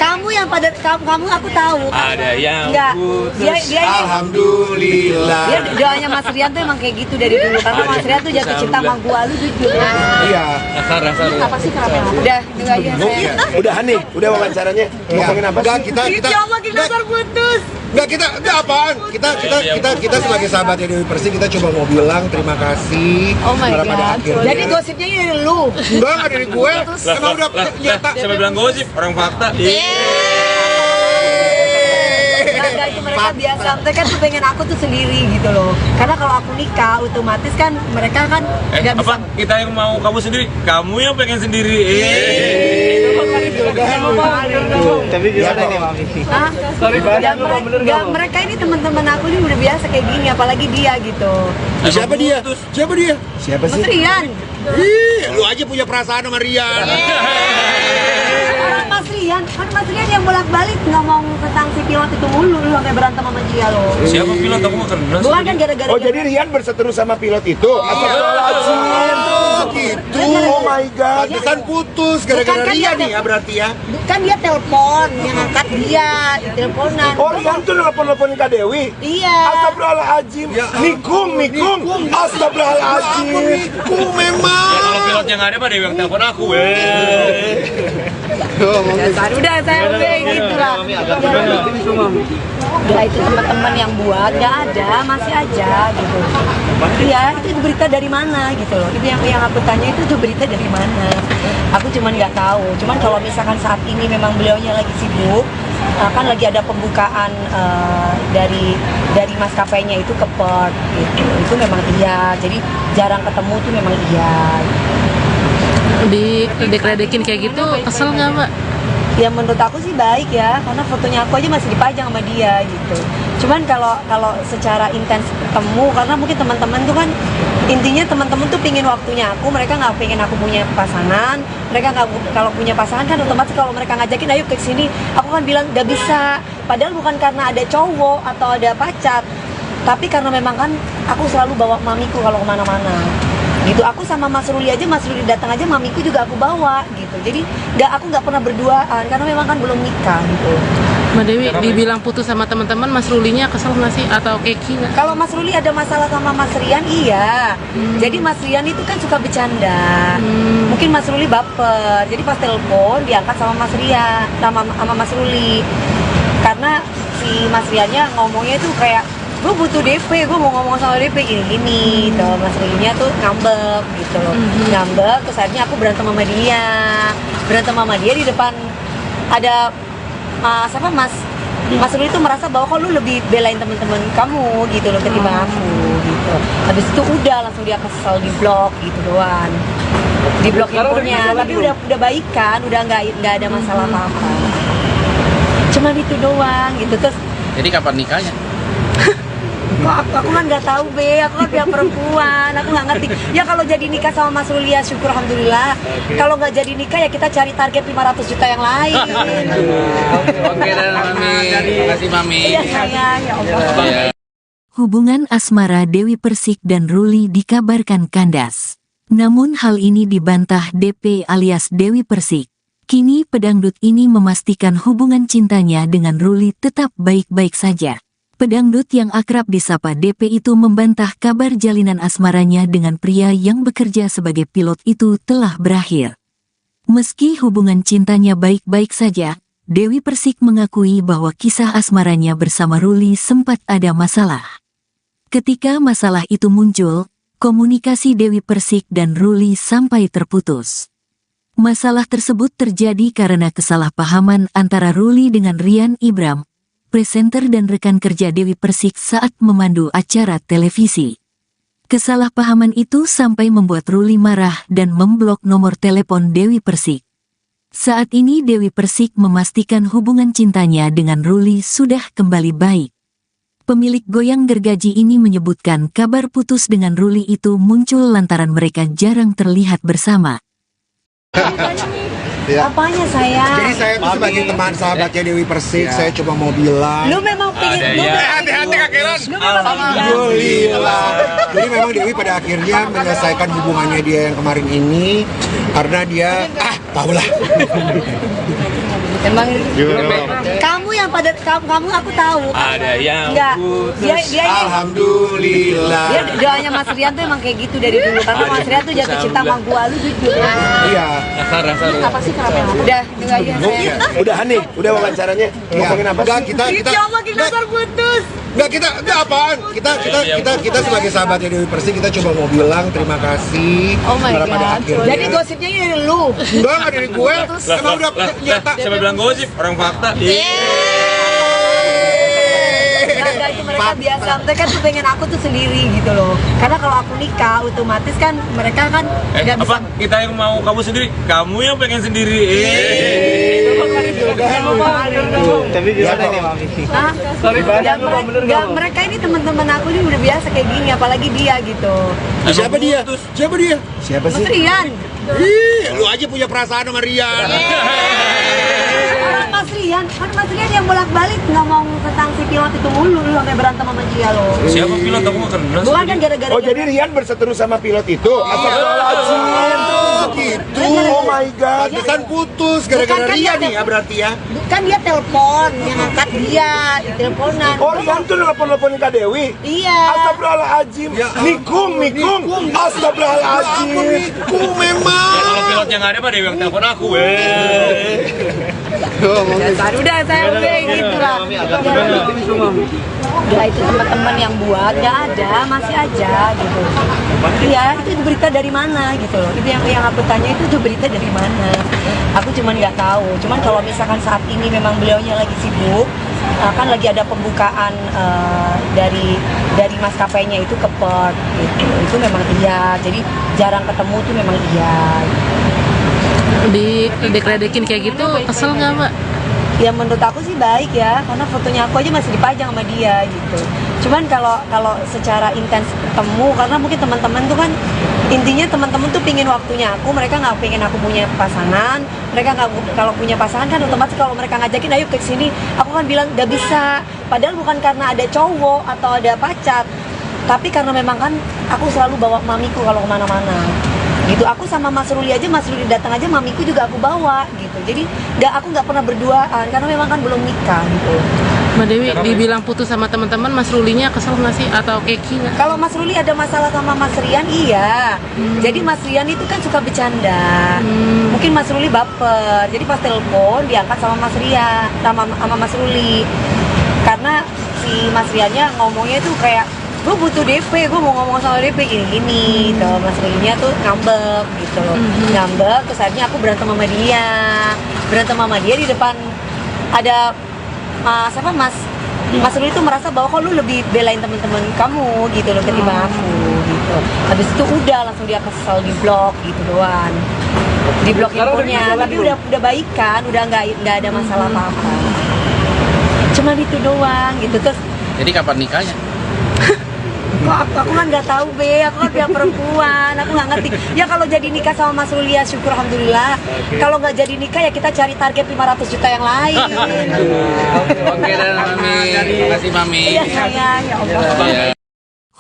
kamu yang pada kamu aku tahu. Ada yang Enggak. putus. Dia ini Alhamdulillah. dia doanya Mas Rian tuh emang kayak gitu dari dulu karena Mas Rian tuh jatuh cinta sama gua lu jujur. Iya. Dasar. Apa sih kenapa? Udah, itu aja saya. Udah nih, udah wawancaranya. Ngomongin apa Enggak, sih? kita Allah kita terputus. enggak apaan. Kita sebagai sahabatnya Dewi Persik kita coba mau bilang terima kasih. Oh my karena pada god. akhirnya Jadi gosipnya ini dari lu. enggak dari gue. Emang udah nyata. Siapa bilang gosip? Orang fakta. Enggak, itu mereka biasa. Mereka tuh pengen aku tuh sendiri gitu loh. Karena kalau aku nikah otomatis kan mereka kan nggak bisa. Apa? Kita yang mau kamu sendiri, kamu yang pengen sendiri. Tapi gimana nih Mami? Hah? Nggak, mereka ini teman-teman aku ini udah biasa kayak gini, apalagi dia gitu. Siapa dia? Siapa dia? Siapa Mas Rian. Ih, lu aja punya perasaan sama Rian. Mas Rian, kan Mas Rian yang bolak-balik ngomong tentang si pilot itu mulu, lu sampai berantem sama dia loh. Siapa bilang aku mau kenal? Bukan kan gara-gara Oh jadi Rian berseteru sama pilot itu? Astagfirullahaladzim. Gitu. Oh my god. Pantesan putus Bukan gara-gara kan Rian dia nih ya berarti ya. kan dia telepon, yang angkat dia, teleponan. Oh Rian tuh nelpon-nelponin Kak Dewi? Iya. Astagfirullahaladzim. Nikung. Astagfirullahaladzim. Aku memang. Kalau pilotnya nggak ada, Pak Dewi yang telepon aku. Udah saya udah gitu lah. Udah itu teman-teman yang buat nggak ada, masih aja gitu. Iya, itu berita dari mana gitu loh. Itu yang aku tanya itu tuh berita dari mana. Aku cuman nggak tahu. Cuman kalau misalkan saat ini memang beliaunya lagi sibuk, kan lagi ada pembukaan dari maskapainya itu ke port gitu. Itu memang iya. Jadi jarang ketemu tuh memang iya. Dikledekin kayak gitu, kesel nggak Mbak? Ya menurut aku sih baik ya, karena fotonya aku aja masih dipajang sama dia gitu. Cuman kalau secara intens ketemu, karena mungkin teman-teman tuh kan intinya teman-teman tuh pingin waktunya aku, mereka nggak pengen aku punya pasangan. Mereka nggak, kalau punya pasangan kan otomatis kalau mereka ngajakin ayo ke sini, aku kan bilang nggak bisa. Padahal bukan karena ada cowok atau ada pacar, tapi karena memang kan aku selalu bawa mamiku kalau kemana-mana. Gitu, aku sama Mas Ruli aja, Mas Ruli datang aja, mamiku juga aku bawa gitu. Jadi aku nggak pernah berduaan karena memang kan belum nikah gitu. Mbak Dewi dibilang putus sama teman-teman, Mas Rulinya kesel nggak sih atau keki nggak? Kalau Mas Ruli ada masalah sama Mas Rian, iya. Jadi Mas Rian itu kan suka bercanda. Mungkin Mas Ruli baper. Jadi pas telepon diangkat sama Mas Rian, sama Mas Ruli. Karena si Mas Riannya ngomongnya itu kayak gue butuh DP, gue mau ngomong sama DP gini tuh. Mas Rulinya tuh ngambek gitu loh. Ngambek, terus akhirnya aku berantem sama dia di depan ada Mas Ruli tuh merasa bahwa kok lu lebih belain teman-teman kamu gitu loh ketimbang aku gitu. Habis itu udah langsung dia kesel, di blok gitu doang. Di blok handphonenya, tapi udah baikan, udah nggak ada masalah apa-apa. Cuman itu doang gitu. Terus Jadi kapan nikahnya? aku kan nggak tahu aku kan pihak perempuan, aku nggak ngerti. Ya kalau jadi nikah sama Mas Ruli ya syukur alhamdulillah. Kalau nggak jadi nikah ya kita cari target 500 juta yang lain. Oke dan Mami. Terima kasih Mami. Iya sayang, ya Allah. Iya. Hubungan asmara Dewi Persik dan Ruli dikabarkan kandas. Namun hal ini dibantah DP alias Dewi Persik. Kini pedangdut ini memastikan hubungan cintanya dengan Ruli tetap baik-baik saja. Pedangdut yang akrab disapa DP itu membantah kabar jalinan asmaranya dengan pria yang bekerja sebagai pilot itu telah berakhir. Meski hubungan cintanya baik-baik saja, Dewi Persik mengakui bahwa kisah asmaranya bersama Ruli sempat ada masalah. Ketika masalah itu muncul, komunikasi Dewi Persik dan Ruli sampai terputus. Masalah tersebut terjadi karena kesalahpahaman antara Ruli dengan Rian Ibram, presenter dan rekan kerja Dewi Persik saat memandu acara televisi. Kesalahpahaman itu sampai membuat Ruli marah dan memblok nomor telepon Dewi Persik. Saat ini Dewi Persik memastikan hubungan cintanya dengan Ruli sudah kembali baik. Pemilik goyang gergaji ini menyebutkan kabar putus dengan Ruli itu muncul lantaran mereka jarang terlihat bersama. Apanya sayang? Jadi saya tuh sebagai teman sahabatnya Dewi Persik, saya cuma mau bilang Lu memang pengen Hati-hati Kak Kiran. Lu memang pengen alhamdulillah. Jadi memang Dewi pada akhirnya menyelesaikan hubungannya dia yang kemarin ini karena dia tahulah. Emang kamu yang pada kamu aku tahu. Ada yang Enggak. putus. Dia ini Alhamdulillah. dia doanya Mas Rian tuh emang kayak gitu dari dulu karena Mas Rian tuh jatuh cinta sama gua lu jujur. Iya. Dasar. Apa sih kenapa? Udah, itu aja saya. Udah nih, udah wawancaranya. Ngomongin apa Enggak, sih? kita Ya Allah, kita putus. enggak enggak apaan. Kita sebagai sahabatnya Dewi Persik kita coba mau bilang terima kasih Oh my karena pada god. akhirnya. Jadi gosipnya ini dari lu. enggak dari gue. Emang udah nyata. Siapa bilang gosip? Orang fakta. Enggak, itu mereka biasa. Mereka tuh pengen aku tuh sendiri gitu loh. Karena kalau aku nikah otomatis kan mereka kan nggak bisa. Apa? Kita yang mau kamu sendiri, kamu yang pengen sendiri. Tapi gimana nih Mami? Hah? Nggak, mereka ini teman-teman aku ini udah biasa kayak gini, apalagi dia gitu. Siapa dia? Siapa dia? Siapa Mas Rian. Ih, lu aja punya perasaan sama Rian. Mas Rian, kan Mas Rian yang bolak-balik ngomong tentang si pilot itu mulu, lu sampai berantem sama dia loh. Siapa bilang aku mau kenal? Bukan kan gara-gara Oh jadi Rian berseteru sama pilot itu? Astagfirullahaladzim. Gitu. Oh my god. Pantesan putus gara-gara Bukan kan Rian dia- nih ya berarti ya. kan dia telepon, yang angkat dia, teleponan. Oh Rian tuh nelpon-nelponin Kak Dewi? Iya. Astagfirullahaladzim. Ya, Nikung. Astagfirullahaladzim. Ku memang. Ya, kalau pilotnya nggak ada Pak Dewi yang telepon aku. Udah saya udah gitu lah. Udah itu teman-teman yang buat nggak ada, masih aja gitu. Iya, itu berita dari mana gitu loh. Itu yang aku tanya itu berita dari mana. Aku cuman nggak tahu. Cuman kalau misalkan saat ini memang beliaunya lagi sibuk, kan lagi ada pembukaan dari maskapainya itu ke port gitu. Itu memang iya. Jadi jarang ketemu tuh memang iya. Dikredekin kayak gitu, kesel nggak Mbak? Ya menurut aku sih baik ya, karena fotonya aku aja masih dipajang sama dia gitu. Cuman kalau secara intens ketemu, karena mungkin teman-teman tuh kan intinya teman-teman tuh pingin waktunya aku, mereka nggak pingin aku punya pasangan. Mereka nggak, kalau punya pasangan kan otomatis kalau mereka ngajakin ayo ke sini, aku kan bilang nggak bisa. Padahal bukan karena ada cowok atau ada pacar, tapi karena memang kan aku selalu bawa mamiku kalau kemana-mana. Gitu, aku sama Mas Ruli aja, Mas Ruli datang aja mamiku juga aku bawa gitu. Jadi aku nggak pernah berduaan karena memang kan belum nikah gitu. Mbak Dewi dibilang putus sama teman-teman, Mas Rulinya kesel nggak sih atau keki nggak? Kalau Mas Ruli ada masalah sama Mas Rian, iya. Jadi Mas Rian itu kan suka bercanda. Mungkin Mas Ruli baper. Jadi pas telepon diangkat sama Mas Rian, sama Mas Ruli. Karena si Mas Riannya ngomongnya tuh kayak gue butuh DP, gue mau ngomong sama DP gini tuh. Mas Rulinya tuh ngambek gitu loh. Ngambek, terus akhirnya aku berantem sama dia di depan ada Mas Ruli tuh merasa bahwa kok lu lebih belain teman-teman kamu gitu loh ketimbang aku gitu. Habis itu udah langsung dia kesel, di blok gitu doang. Di blok infonya, tapi udah baikan, udah nggak ada masalah apa-apa. Cuman itu doang gitu. Terus Jadi kapan nikahnya? kok aku kan nggak tahu be, aku kan pihak perempuan, aku nggak ngerti. Ya kalau jadi nikah sama Mas Ruli ya syukur alhamdulillah. Kalau nggak jadi nikah ya kita cari target 500 juta yang lain. Oke dan Mami, terima kasih Mami. Iya sayang, ya Allah. Ya.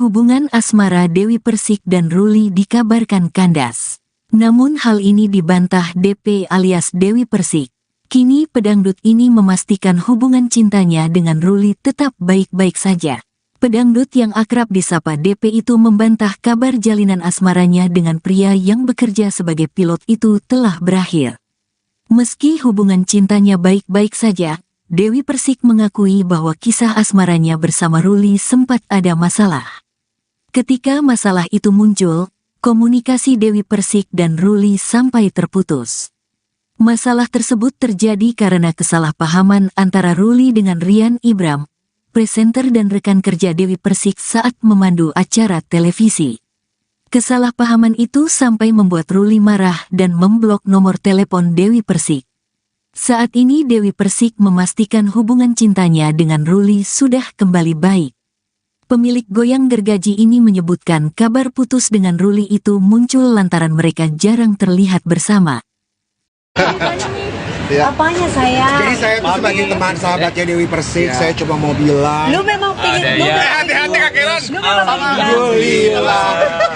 Hubungan asmara Dewi Persik dan Ruli dikabarkan kandas. Namun hal ini dibantah DP alias Dewi Persik. Kini pedangdut ini memastikan hubungan cintanya dengan Ruli tetap baik-baik saja. Pedangdut yang akrab disapa DP itu membantah kabar jalinan asmaranya dengan pria yang bekerja sebagai pilot itu telah berakhir. Meski hubungan cintanya baik-baik saja, Dewi Persik mengakui bahwa kisah asmaranya bersama Ruli sempat ada masalah. Ketika masalah itu muncul, komunikasi Dewi Persik dan Ruli sampai terputus. Masalah tersebut terjadi karena kesalahpahaman antara Ruli dengan Rian Ibram, presenter dan rekan kerja Dewi Persik saat memandu acara televisi. Kesalahpahaman itu sampai membuat Ruli marah dan memblok nomor telepon Dewi Persik. Saat ini Dewi Persik memastikan hubungan cintanya dengan Ruli sudah kembali baik. Pemilik goyang gergaji ini menyebutkan kabar putus dengan Ruli itu muncul lantaran mereka jarang terlihat bersama. Ya. Apanya sayang? Jadi saya tuh sebagai teman sahabatnya Dewi Persik, saya coba mau bilang Lu memang pengen, lu Hati-hati kakeran. lu memang Alhamdulillah.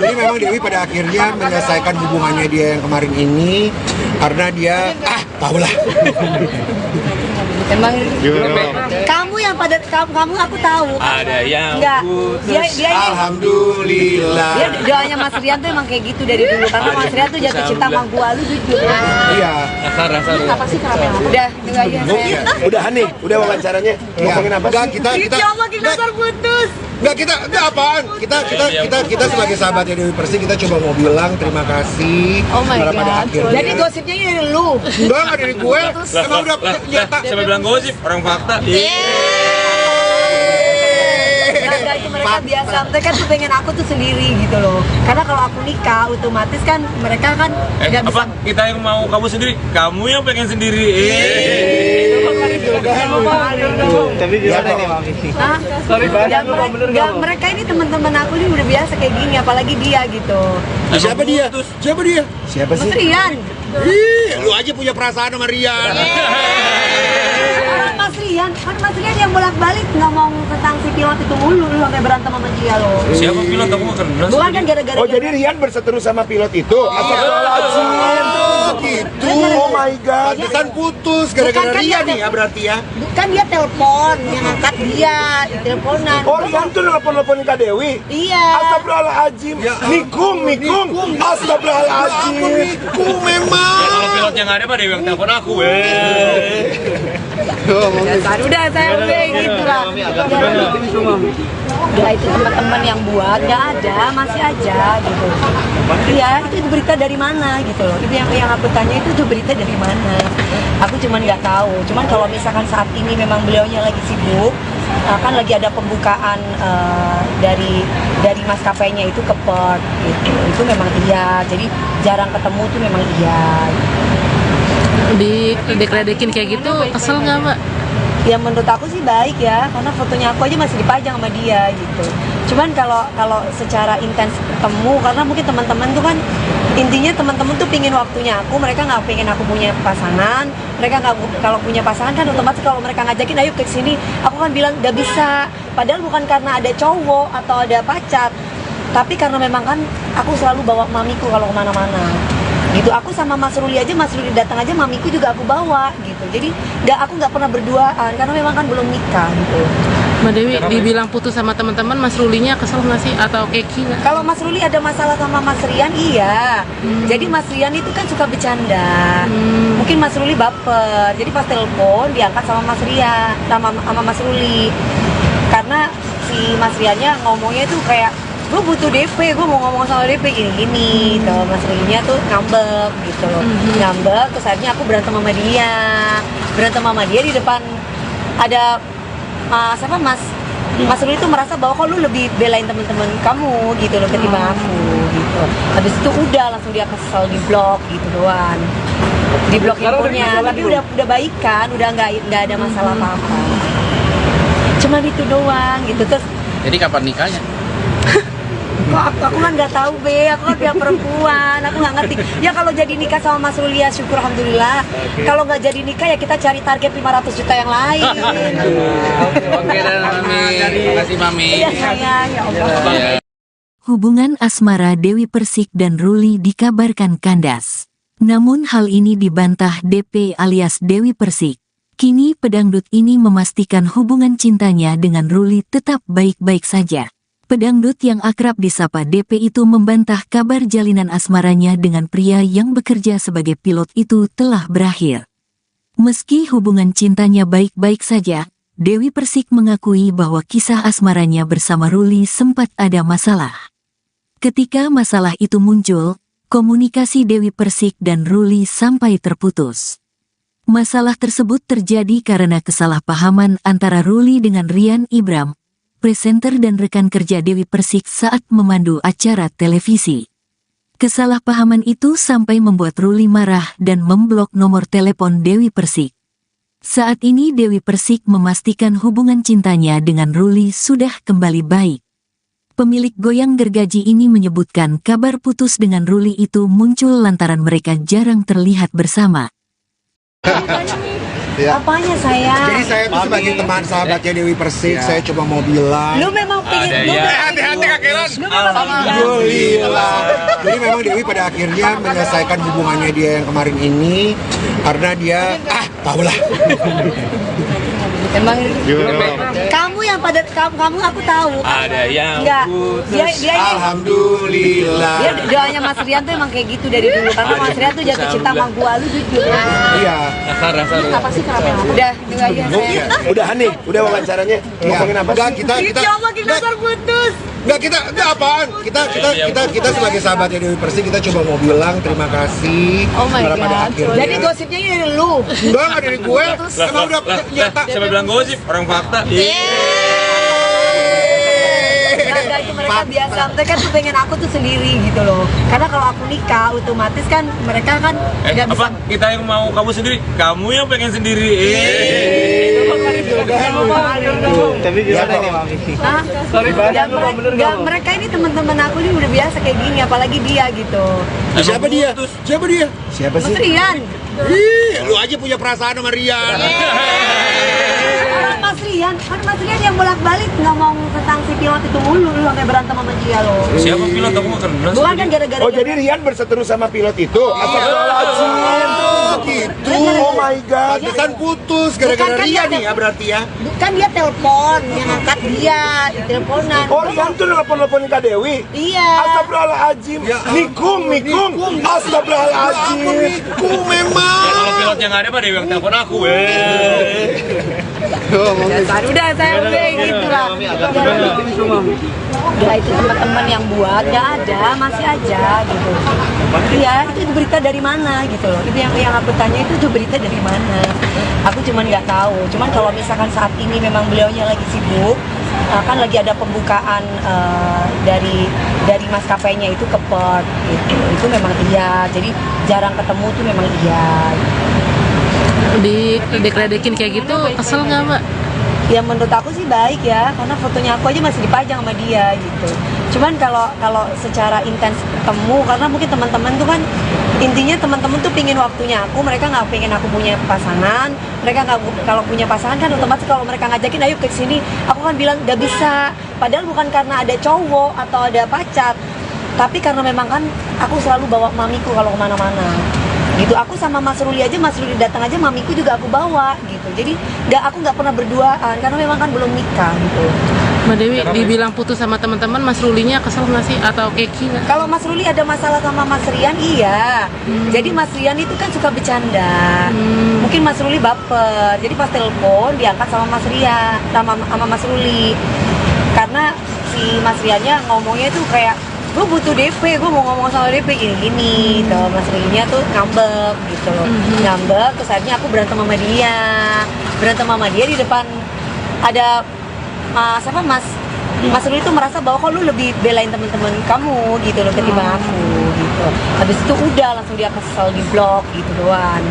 Jadi memang Dewi pada akhirnya menyelesaikan hubungannya dia yang kemarin ini karena dia tahulah. Emang kamu yang pada kamu aku tahu. Ada yang Enggak. putus. Dia ini Alhamdulillah. dia doanya Mas Rian tuh emang kayak gitu dari dulu karena Mas Rian tuh jatuh cinta sama gua lu jujur. Iya. Asar. Apa sih kenapa? Udah, enggak aja saya. Udah nih, udah wawancaranya. Ngomongin apa Enggak, sih? kita Ya Allah, kita putus. enggak enggak apaan. Kita sebagai sahabatnya Dewi Persik kita coba mau bilang terima kasih Oh my karena pada god. akhirnya. Jadi gosipnya ini dari lu. enggak dari gue. Emang udah nyata. Siapa bilang gosip? Orang fakta. Enggak, itu mereka biasa. Mereka tuh pengen aku tuh sendiri gitu loh. Karena kalau aku nikah otomatis kan mereka kan nggak bisa. Apa? Kita yang mau kamu sendiri, kamu yang pengen sendiri. Tapi gimana nih Mami? Hah? Nggak, mereka ini teman-teman aku ini udah biasa kayak gini, apalagi dia gitu. Siapa dia? Siapa dia? Siapa Mas sih? Rian. Lu aja punya perasaan sama Rian. Orang Mas Rian, kan Mas Rian yang bolak-balik ngomong tentang si pilot itu mulu, lu sampai berantem sama dia loh. Siapa bilang kamu nggak kenal? Bukan kan gara-gara Oh jadi Rian berseteru sama pilot itu? Astagfirullahaladzim. Gitu. Oh my god. Pantesan putus gara-gara Bukan kan Rian dia- nih ya berarti ya. Bukan dia telepon, yang angkat dia di teleponan. Oh Rian tuh nelpon-nelponin Kak Dewi? Iya. Astagfirullahaladzim. Ya, Mikum. Astagfirullahaladzim. Aku memang. Ya kalau pilotnya nggak ada mah Dewi yang telepon aku. Udah saya udah gitu lah. Ya itu teman-teman yang buat nggak ada, masih aja gitu. Iya itu berita dari mana gitu loh. Itu yang aku tanya itu berita dari mana. Aku cuman nggak tahu. Cuman kalau misalkan saat ini memang beliaunya lagi sibuk, kan lagi ada pembukaan dari maskapainya itu ke Perth gitu. Itu memang iya. Jadi jarang ketemu tuh memang iya. Dikledekin kayak gitu, kesel nggak Mbak? Ya menurut aku sih baik ya, karena fotonya aku aja masih dipajang sama dia gitu. Cuman kalau secara intens ketemu, karena mungkin teman-teman tuh kan intinya teman-teman tuh pingin waktunya aku, mereka nggak pengen aku punya pasangan. Mereka nggak, kalau punya pasangan kan otomatis kalau mereka ngajakin ayo ke sini, aku kan bilang nggak bisa. Padahal bukan karena ada cowok atau ada pacar, tapi karena memang kan aku selalu bawa mamiku kalau kemana-mana. Gitu, aku sama Mas Ruli aja, Mas Ruli datang aja mamiku juga aku bawa gitu. Jadi aku nggak pernah berduaan karena memang kan belum nikah gitu. Mbak Dewi dibilang putus sama teman-teman, Mas Rulinya kesel nggak sih atau keki nggak? Kalau Mas Ruli ada masalah sama Mas Rian, iya. Jadi Mas Rian itu kan suka bercanda. Mungkin Mas Ruli baper. Jadi pas telepon diangkat sama Mas Rian, sama Mas Ruli. Karena si Mas Riannya ngomongnya tuh kayak gue butuh DP, gue mau ngomong sama DP gini-gini tuh. Mas Riannya tuh ngambek gitu loh. Ngambek, terus akhirnya aku berantem sama dia di depan ada Mas Ruli itu merasa bahwa kok lu lebih belain teman-teman kamu gitu loh ketimbang aku gitu. Habis itu udah langsung dia kesel, di blok gitu doang. Di blok infonya, tapi udah baikan, udah nggak ada masalah apa-apa. Cuman itu doang gitu. Terus Jadi kapan nikahnya? kok aku kan nggak tahu aku kan pihak perempuan, aku nggak ngerti. Ya kalau jadi nikah sama Mas Ruli ya syukur alhamdulillah. Kalau nggak jadi nikah ya kita cari target 500 juta yang lain. Oke dan Mami. Terima kasih Mami. Iya sayang, ya Allah. Iya. Hubungan asmara Dewi Persik dan Ruli dikabarkan kandas. Namun hal ini dibantah DP alias Dewi Persik. Kini pedangdut ini memastikan hubungan cintanya dengan Ruli tetap baik-baik saja. Pedangdut yang akrab disapa DP itu membantah kabar jalinan asmaranya dengan pria yang bekerja sebagai pilot itu telah berakhir. Meski hubungan cintanya baik-baik saja, Dewi Persik mengakui bahwa kisah asmaranya bersama Ruli sempat ada masalah. Ketika masalah itu muncul, komunikasi Dewi Persik dan Ruli sampai terputus. Masalah tersebut terjadi karena kesalahpahaman antara Ruli dengan Rian Ibram, presenter dan rekan kerja Dewi Persik saat memandu acara televisi. Kesalahpahaman itu sampai membuat Ruli marah dan memblok nomor telepon Dewi Persik. Saat ini Dewi Persik memastikan hubungan cintanya dengan Ruli sudah kembali baik. Pemilik goyang gergaji ini menyebutkan kabar putus dengan Ruli itu muncul lantaran mereka jarang terlihat bersama. Ya. Apanya sayang? Jadi saya tuh sebagai teman sahabatnya Dewi Persik, saya coba mau bilang. Lu memang pengen lu Hati-hati Kak Kiran. Alhamdulillah. Jadi memang Dewi pada akhirnya menyelesaikan hubungannya dia yang kemarin ini karena dia tahulah. Emang kamu yang pada kamu aku tahu. Ada yang Enggak. Dia ini Alhamdulillah. dia doanya Mas Rian tuh emang kayak gitu dari dulu karena Mas Rian tuh jatuh cinta sama gua lu jujur. Iya. Rasa Apa sih kenapa? Udah, itu aja saya. Udah nih, udah wawancaranya. Ngomongin apa Enggak, sih? kita Ya Allah kita terputus. enggak apaan. Kita sebagai sahabatnya Dewi Persik kita coba mau bilang terima kasih Oh my karena pada god. akhirnya. Jadi gosipnya ini dari lu. enggak dari gue. Emang udah nyata. Siapa bilang gosip? Orang fakta. Nah, itu mereka biasa, mereka tuh pengen aku tuh sendiri gitu loh. Karena kalau aku nikah, otomatis kan mereka kan nggak bisa. Apa? Kita yang mau kamu sendiri, kamu yang pengen sendiri. Tapi gimana nih Mami? Hah? Mereka ini teman-teman aku ini udah biasa kayak gini, apalagi dia gitu. Siapa dia? Siapa dia? Siapa Mas sih? Rian. Ih, lu aja punya perasaan sama Rian. Mas Rian, kan Mas Rian yang bolak-balik ngomong tentang si pilot itu mulu, lu sampai berantem sama dia loh. Siapa bilang aku nggak kenal? Bukan kan gara-gara Oh jadi Rian berseteru sama pilot itu? Astagfirullahaladzim. Gitu. Oh my god. Pantesan putus Bukan gara-gara kan Rian dia- nih ya berarti ya. Kan dia telepon, yang angkat dia, di teleponan. Oh Rian tuh nelpon-nelponin Kak Dewi? Iya. Astagfirullahaladzim. Ya Nikung. Astagfirullahaladzim. Aku memang. Ya, kalau pilotnya nggak ada, Pak Dewi yang telepon aku. Udah saya udah gitu lah. Ya itu teman-teman yang buat nggak ada, masih aja gitu. Iya itu berita dari mana gitu loh. Itu yang aku tanya itu berita dari mana. Aku cuman nggak tahu. Cuman kalau misalkan saat ini memang beliaunya lagi sibuk, kan lagi ada pembukaan dari maskapainya itu ke Perth gitu. Itu memang iya. Jadi jarang ketemu tuh memang iya. Dikledekin kayak gitu, kesel nggak Mbak? Ya menurut aku sih baik ya, karena fotonya aku aja masih dipajang sama dia gitu. Cuman kalau secara intens ketemu, karena mungkin teman-teman tuh kan intinya teman-teman tuh pingin waktunya aku, mereka nggak pengen aku punya pasangan, mereka nggak kalau punya pasangan kan otomatis kalau mereka ngajakin ayo ke sini, aku kan bilang nggak bisa. Padahal bukan karena ada cowok atau ada pacar, tapi karena memang kan aku selalu bawa mamiku kalau kemana-mana. Gitu, aku sama Mas Ruli datang aja mamiku juga aku bawa gitu. Jadi aku nggak pernah berduaan karena memang kan belum nikah gitu. Mbak Dewi dibilang putus sama teman-teman, Mas Rulinya kesel nggak sih atau keki nggak? Kalau Mas Ruli ada masalah sama Mas Rian, iya. Jadi Mas Rian itu kan suka bercanda. Mungkin Mas Ruli baper. Jadi pas telepon diangkat sama Mas Rian, sama Mas Ruli. Karena si Mas Riannya ngomongnya tuh kayak gue butuh DP, gue mau ngomong sama DP gini-gini tuh. Mas Riannya tuh ngambek gitu loh. Ngambek, terus akhirnya aku berantem sama dia di depan ada Mas Ruli tuh merasa bahwa kok lu lebih belain teman-teman kamu gitu loh ketimbang aku gitu. Habis itu udah langsung dia kesel, di blok gitu doang.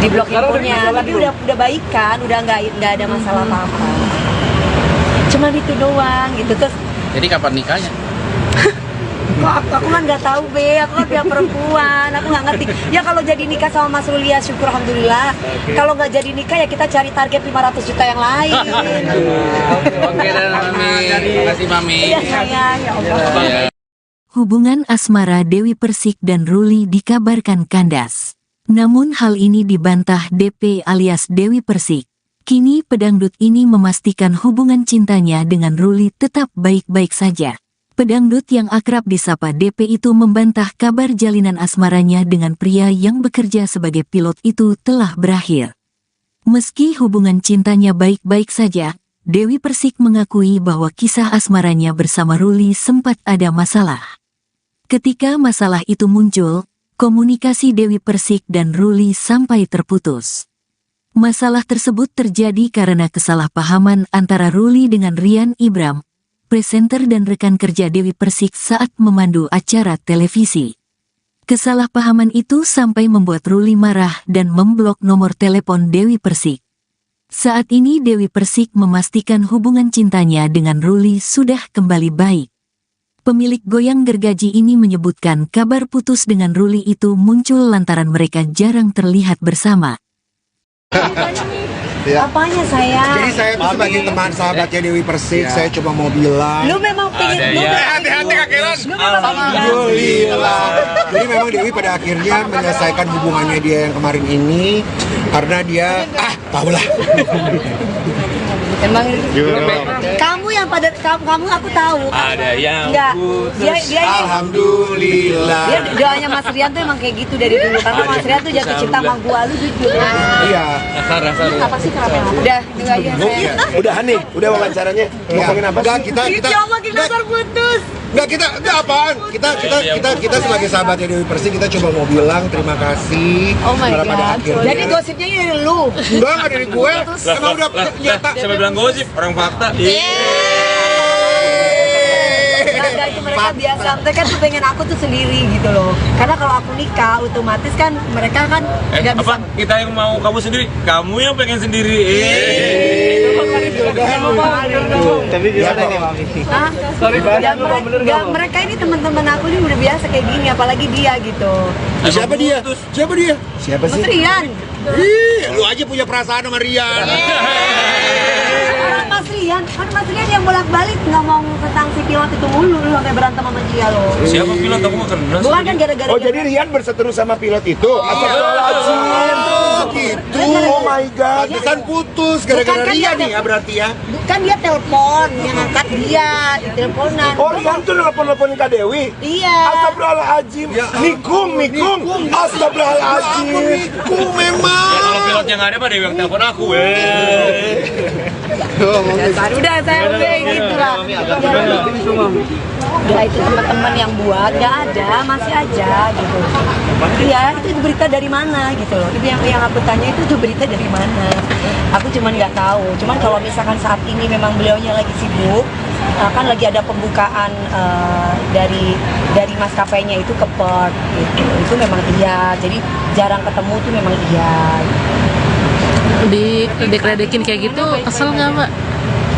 Di blok handphonenya, tapi udah baikan, udah nggak ada masalah apa-apa. Cuma itu doang gitu. Terus Jadi kapan nikahnya? kok aku kan nggak tahu be, aku kan pihak perempuan, aku nggak ngerti. Ya kalau jadi nikah sama Mas Ruli ya syukur alhamdulillah. Kalau nggak jadi nikah ya kita cari target 500 juta yang lain. Oke dan Mami, makasih Mami. Iya sayang, ya Allah. Ya. Hubungan asmara Dewi Persik dan Ruli dikabarkan kandas. Namun hal ini dibantah DP alias Dewi Persik. Kini pedangdut ini memastikan hubungan cintanya dengan Ruli tetap baik-baik saja. Pedangdut yang akrab disapa DP itu membantah kabar jalinan asmaranya dengan pria yang bekerja sebagai pilot itu telah berakhir. Meski hubungan cintanya baik-baik saja, Dewi Persik mengakui bahwa kisah asmaranya bersama Ruli sempat ada masalah. Ketika masalah itu muncul, komunikasi Dewi Persik dan Ruli sampai terputus. Masalah tersebut terjadi karena kesalahpahaman antara Ruli dengan Rian Ibram, presenter dan rekan kerja Dewi Persik saat memandu acara televisi. Kesalahpahaman itu sampai membuat Ruli marah dan memblok nomor telepon Dewi Persik. Saat ini Dewi Persik memastikan hubungan cintanya dengan Ruli sudah kembali baik. Pemilik goyang gergaji ini menyebutkan kabar putus dengan Ruli itu muncul lantaran mereka jarang terlihat bersama. Apanya sayang? Jadi saya tuh sebagai teman sahabatnya Dewi Persik, saya cuma mau bilang Lu memang pengen Hati-hati Kak Kiran. alhamdulillah. Jadi memang Dewi pada akhirnya menyelesaikan hubungannya dia yang kemarin ini karena dia tahulah. Emang kamu yang pada kamu aku tahu. Ada yang Enggak. Dia ini Alhamdulillah. dia doanya Mas Rian tuh emang kayak gitu dari dulu karena Mas Rian tuh jatuh cinta sama gua lu jujur. Iya. Dasar. Apa sih kenapa? Udah, itu aja saya. Udah nih, udah wawancaranya. Ngomongin apa Enggak, sih? kita makin dasar putus. enggak apaan. Kita sebagai sahabatnya Dewi Persik kita coba mau bilang terima kasih Oh my karena pada god. akhirnya. Jadi gosipnya ini dari lu. enggak dari gue. Emang udah nyata. Siapa bilang gosip? Orang fakta. Enggak, itu mereka biasa. Mereka tuh pengen aku tuh sendiri gitu loh. Karena kalau aku nikah otomatis kan mereka kan nggak bisa. Apa? Kita yang mau kamu sendiri, kamu yang pengen sendiri. Tapi gimana nih Mami? Hah? Dan mereka ini teman-teman aku ini udah biasa kayak gini, apalagi dia gitu. Siapa dia? Siapa dia? Siapa Mas sih? Rian. Ih, lu aja punya perasaan sama Rian. Mas Rian, kan Mas Rian yang bolak-balik ngomong tentang si pilot itu mulu, lu sampai berantem sama dia loh. Siapa bilang aku mau kenal? Bukan kan gara-gara Oh jadi Rian berseteru sama pilot itu? Astagfirullahaladzim. Gitu. Oh my god. Pantesan putus Bukan gara-gara kan Rian dia nih ya berarti ya. Kan dia telepon, yang angkat dia, di teleponan. Oh Rian tuh nelpon-nelponin Kak Dewi? Iya. Astagfirullahaladzim. Ya Nikung. Astagfirullahaladzim. Ku memang. Kalau pilotnya nggak ada, Pak Dewi yang telepon aku. Udah saya udah gitu lah. Ya itu teman-teman yang buat nggak ada, masih aja gitu. Iya itu berita dari mana gitu loh. Itu yang aku tanya itu tuh berita dari mana. Aku cuman nggak tahu. Cuman kalau misalkan saat ini memang beliaunya lagi sibuk, kan lagi ada pembukaan dari maskapainya itu ke port gitu. Itu memang iya. Jadi jarang ketemu tuh memang iya. Dikledekin kayak gitu, kesel nggak Mbak?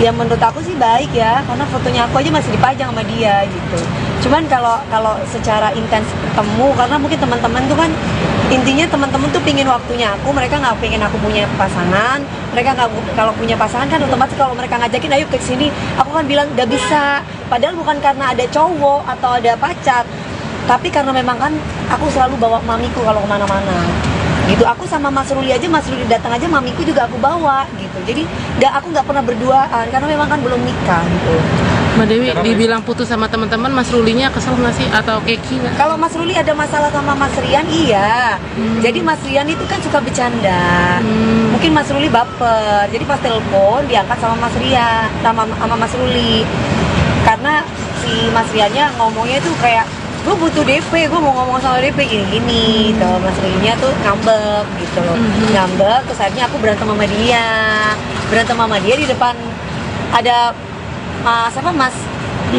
Ya menurut aku sih baik ya, karena fotonya aku aja masih dipajang sama dia gitu. Cuman kalau secara intens ketemu, karena mungkin teman-teman tuh kan intinya teman-teman tuh pingin waktunya aku, mereka nggak pengen aku punya pasangan, mereka nggak kalau punya pasangan kan otomatis kalau mereka ngajakin ayo ke sini, aku kan bilang nggak bisa. Padahal bukan karena ada cowok atau ada pacar, tapi karena memang kan aku selalu bawa mamiku kalau kemana-mana. Gitu, aku sama Mas Ruli aja, Mas Ruli datang aja, mamiku juga aku bawa gitu. Jadi aku nggak pernah berduaan karena memang kan belum nikah gitu. Mbak Dewi dibilang putus sama teman-teman, Mas Rulinya kesel nggak sih atau keki nggak? Kalau Mas Ruli ada masalah sama Mas Rian, iya. Jadi Mas Rian itu kan suka bercanda. Mungkin Mas Ruli baper. Jadi pas telepon diangkat sama Mas Rian, sama Mas Ruli. Karena si Mas Riannya ngomongnya tuh kayak gue butuh DP, gue mau ngomong sama DP gini tuh. Mas Rulinya tuh ngambek gitu loh. Ngambek, terus akhirnya aku berantem sama dia di depan ada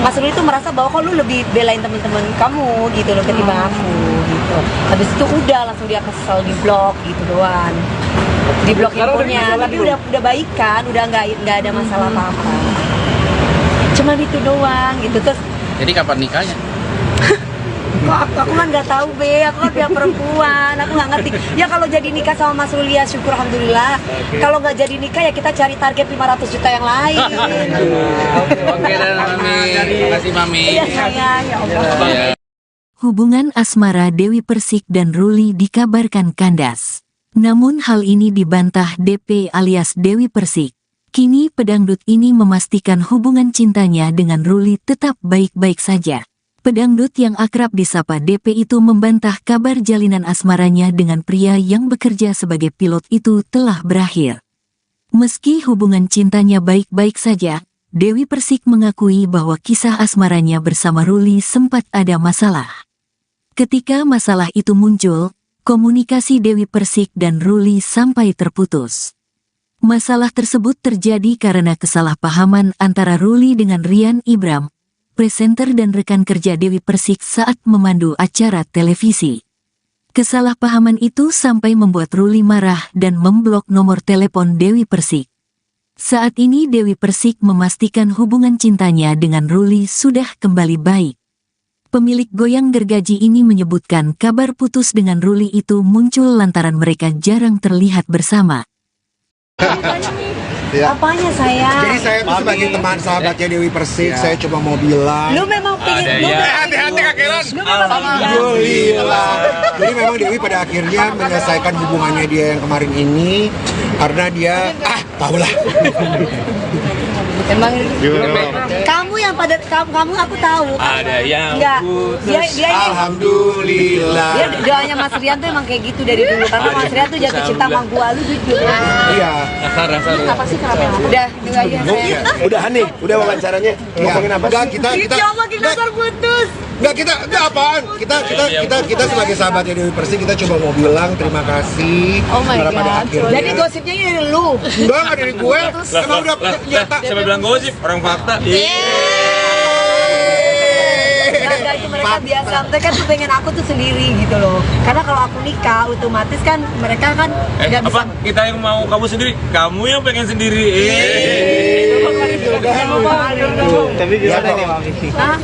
Mas Ruli tuh merasa bahwa kok lu lebih belain teman-teman kamu gitu loh ketimbang aku gitu. Habis itu udah langsung dia kesel, di blok gitu doang. Di blok handphonenya, tapi udah baikan, udah nggak ada masalah apa-apa. Cuman itu doang gitu. Terus Jadi kapan nikahnya? aku kan nggak tahu aku kan pihak perempuan, aku nggak ngerti. Ya kalau jadi nikah sama Mas Ruli ya syukur alhamdulillah. Kalau nggak jadi nikah ya kita cari target 500 juta yang lain. Oke dan Mami. Makasih Mami. Iya sayang, ya Allah. Iya. Hubungan asmara Dewi Persik dan Ruli dikabarkan kandas. Namun hal ini dibantah DP alias Dewi Persik. Kini pedangdut ini memastikan hubungan cintanya dengan Ruli tetap baik-baik saja. Pedangdut yang akrab disapa DP itu membantah kabar jalinan asmaranya dengan pria yang bekerja sebagai pilot itu telah berakhir. Meski hubungan cintanya baik-baik saja, Dewi Persik mengakui bahwa kisah asmaranya bersama Ruli sempat ada masalah. Ketika masalah itu muncul, komunikasi Dewi Persik dan Ruli sampai terputus. Masalah tersebut terjadi karena kesalahpahaman antara Ruli dengan Rian Ibram, presenter dan rekan kerja Dewi Persik saat memandu acara televisi. Kesalahpahaman itu sampai membuat Ruli marah dan memblok nomor telepon Dewi Persik. Saat ini Dewi Persik memastikan hubungan cintanya dengan Ruli sudah kembali baik. Pemilik goyang gergaji ini menyebutkan kabar putus dengan Ruli itu muncul lantaran mereka jarang terlihat bersama. Ya. Apanya sayang? Jadi saya tuh sebagai teman sahabatnya Dewi Persik, saya cuma mau bilang Lu memang pengen, lu Hati-hati kakelan. lu memang alhamdulillah. Jadi memang Dewi pada akhirnya menyelesaikan hubungannya dia yang kemarin ini karena dia tahulah. Emang kamu yang pada kamu aku tahu. Ada yang Enggak. putus. Dia ini Alhamdulillah. dia doanya Mas Rian tuh emang kayak gitu dari dulu karena Mas Rian tuh jatuh cinta sama gua lu jujur. Iya. Asar. Apa sih kenapa? Udah, itu aja saya. Udah nih, udah wawancaranya. Ngomongin apa Enggak, sih? kita Makin dasar putus. enggak kita apaan? Kita sebagai sahabatnya Dewi Persik kita coba mau bilang terima kasih. Oh my karena pada god. akhirnya Jadi gosipnya ini dari lu. enggak ada dari gue. Emang udah nyata. Siapa bilang gosip? Orang fakta. Enggak, itu mereka biasa. Mereka tuh pengen aku tuh sendiri gitu loh. Karena kalau aku nikah otomatis kan mereka kan nggak bisa. Apa? Kita yang mau kamu sendiri, kamu yang pengen sendiri. Tapi gimana nih Mami? Hah?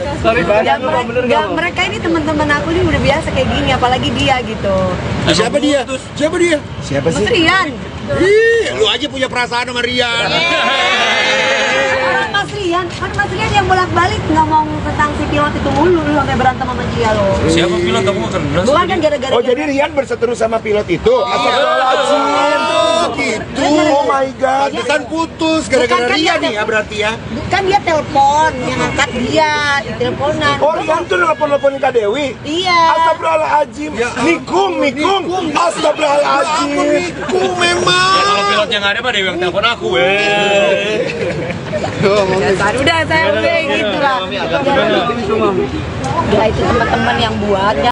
Nggak, mereka ini teman-teman aku ini udah biasa kayak gini, apalagi dia gitu. Siapa dia? Siapa dia? Siapa Mas Rian. Ih, lu aja punya perasaan sama Rian. Orang Mas Rian, kan Mas Rian yang bolak-balik ngomong tentang si pilot itu mulu, lu sampai berantem sama dia loh. Siapa bilang kamu gak kenal? Bukan kan gara-gara Oh jadi Rian berseteru sama pilot itu? Astagfirullahaladzim. Gitu. Oh my god. Pantesan putus gara-gara Bukan kan Rian dia- nih ya berarti ya. kan dia telepon, yang angkat dia, di teleponan. Oh Rian tuh nelpon-nelponin Kak Dewi? Iya. Astagfirullahaladzim. Ya Mikum. Astagfirullahaladzim. Aku memang. Ya kalau pilotnya nggak ada mah Dewi yang telepon aku. Udah saya udah gitu lah. Ya itu teman-teman yang buat.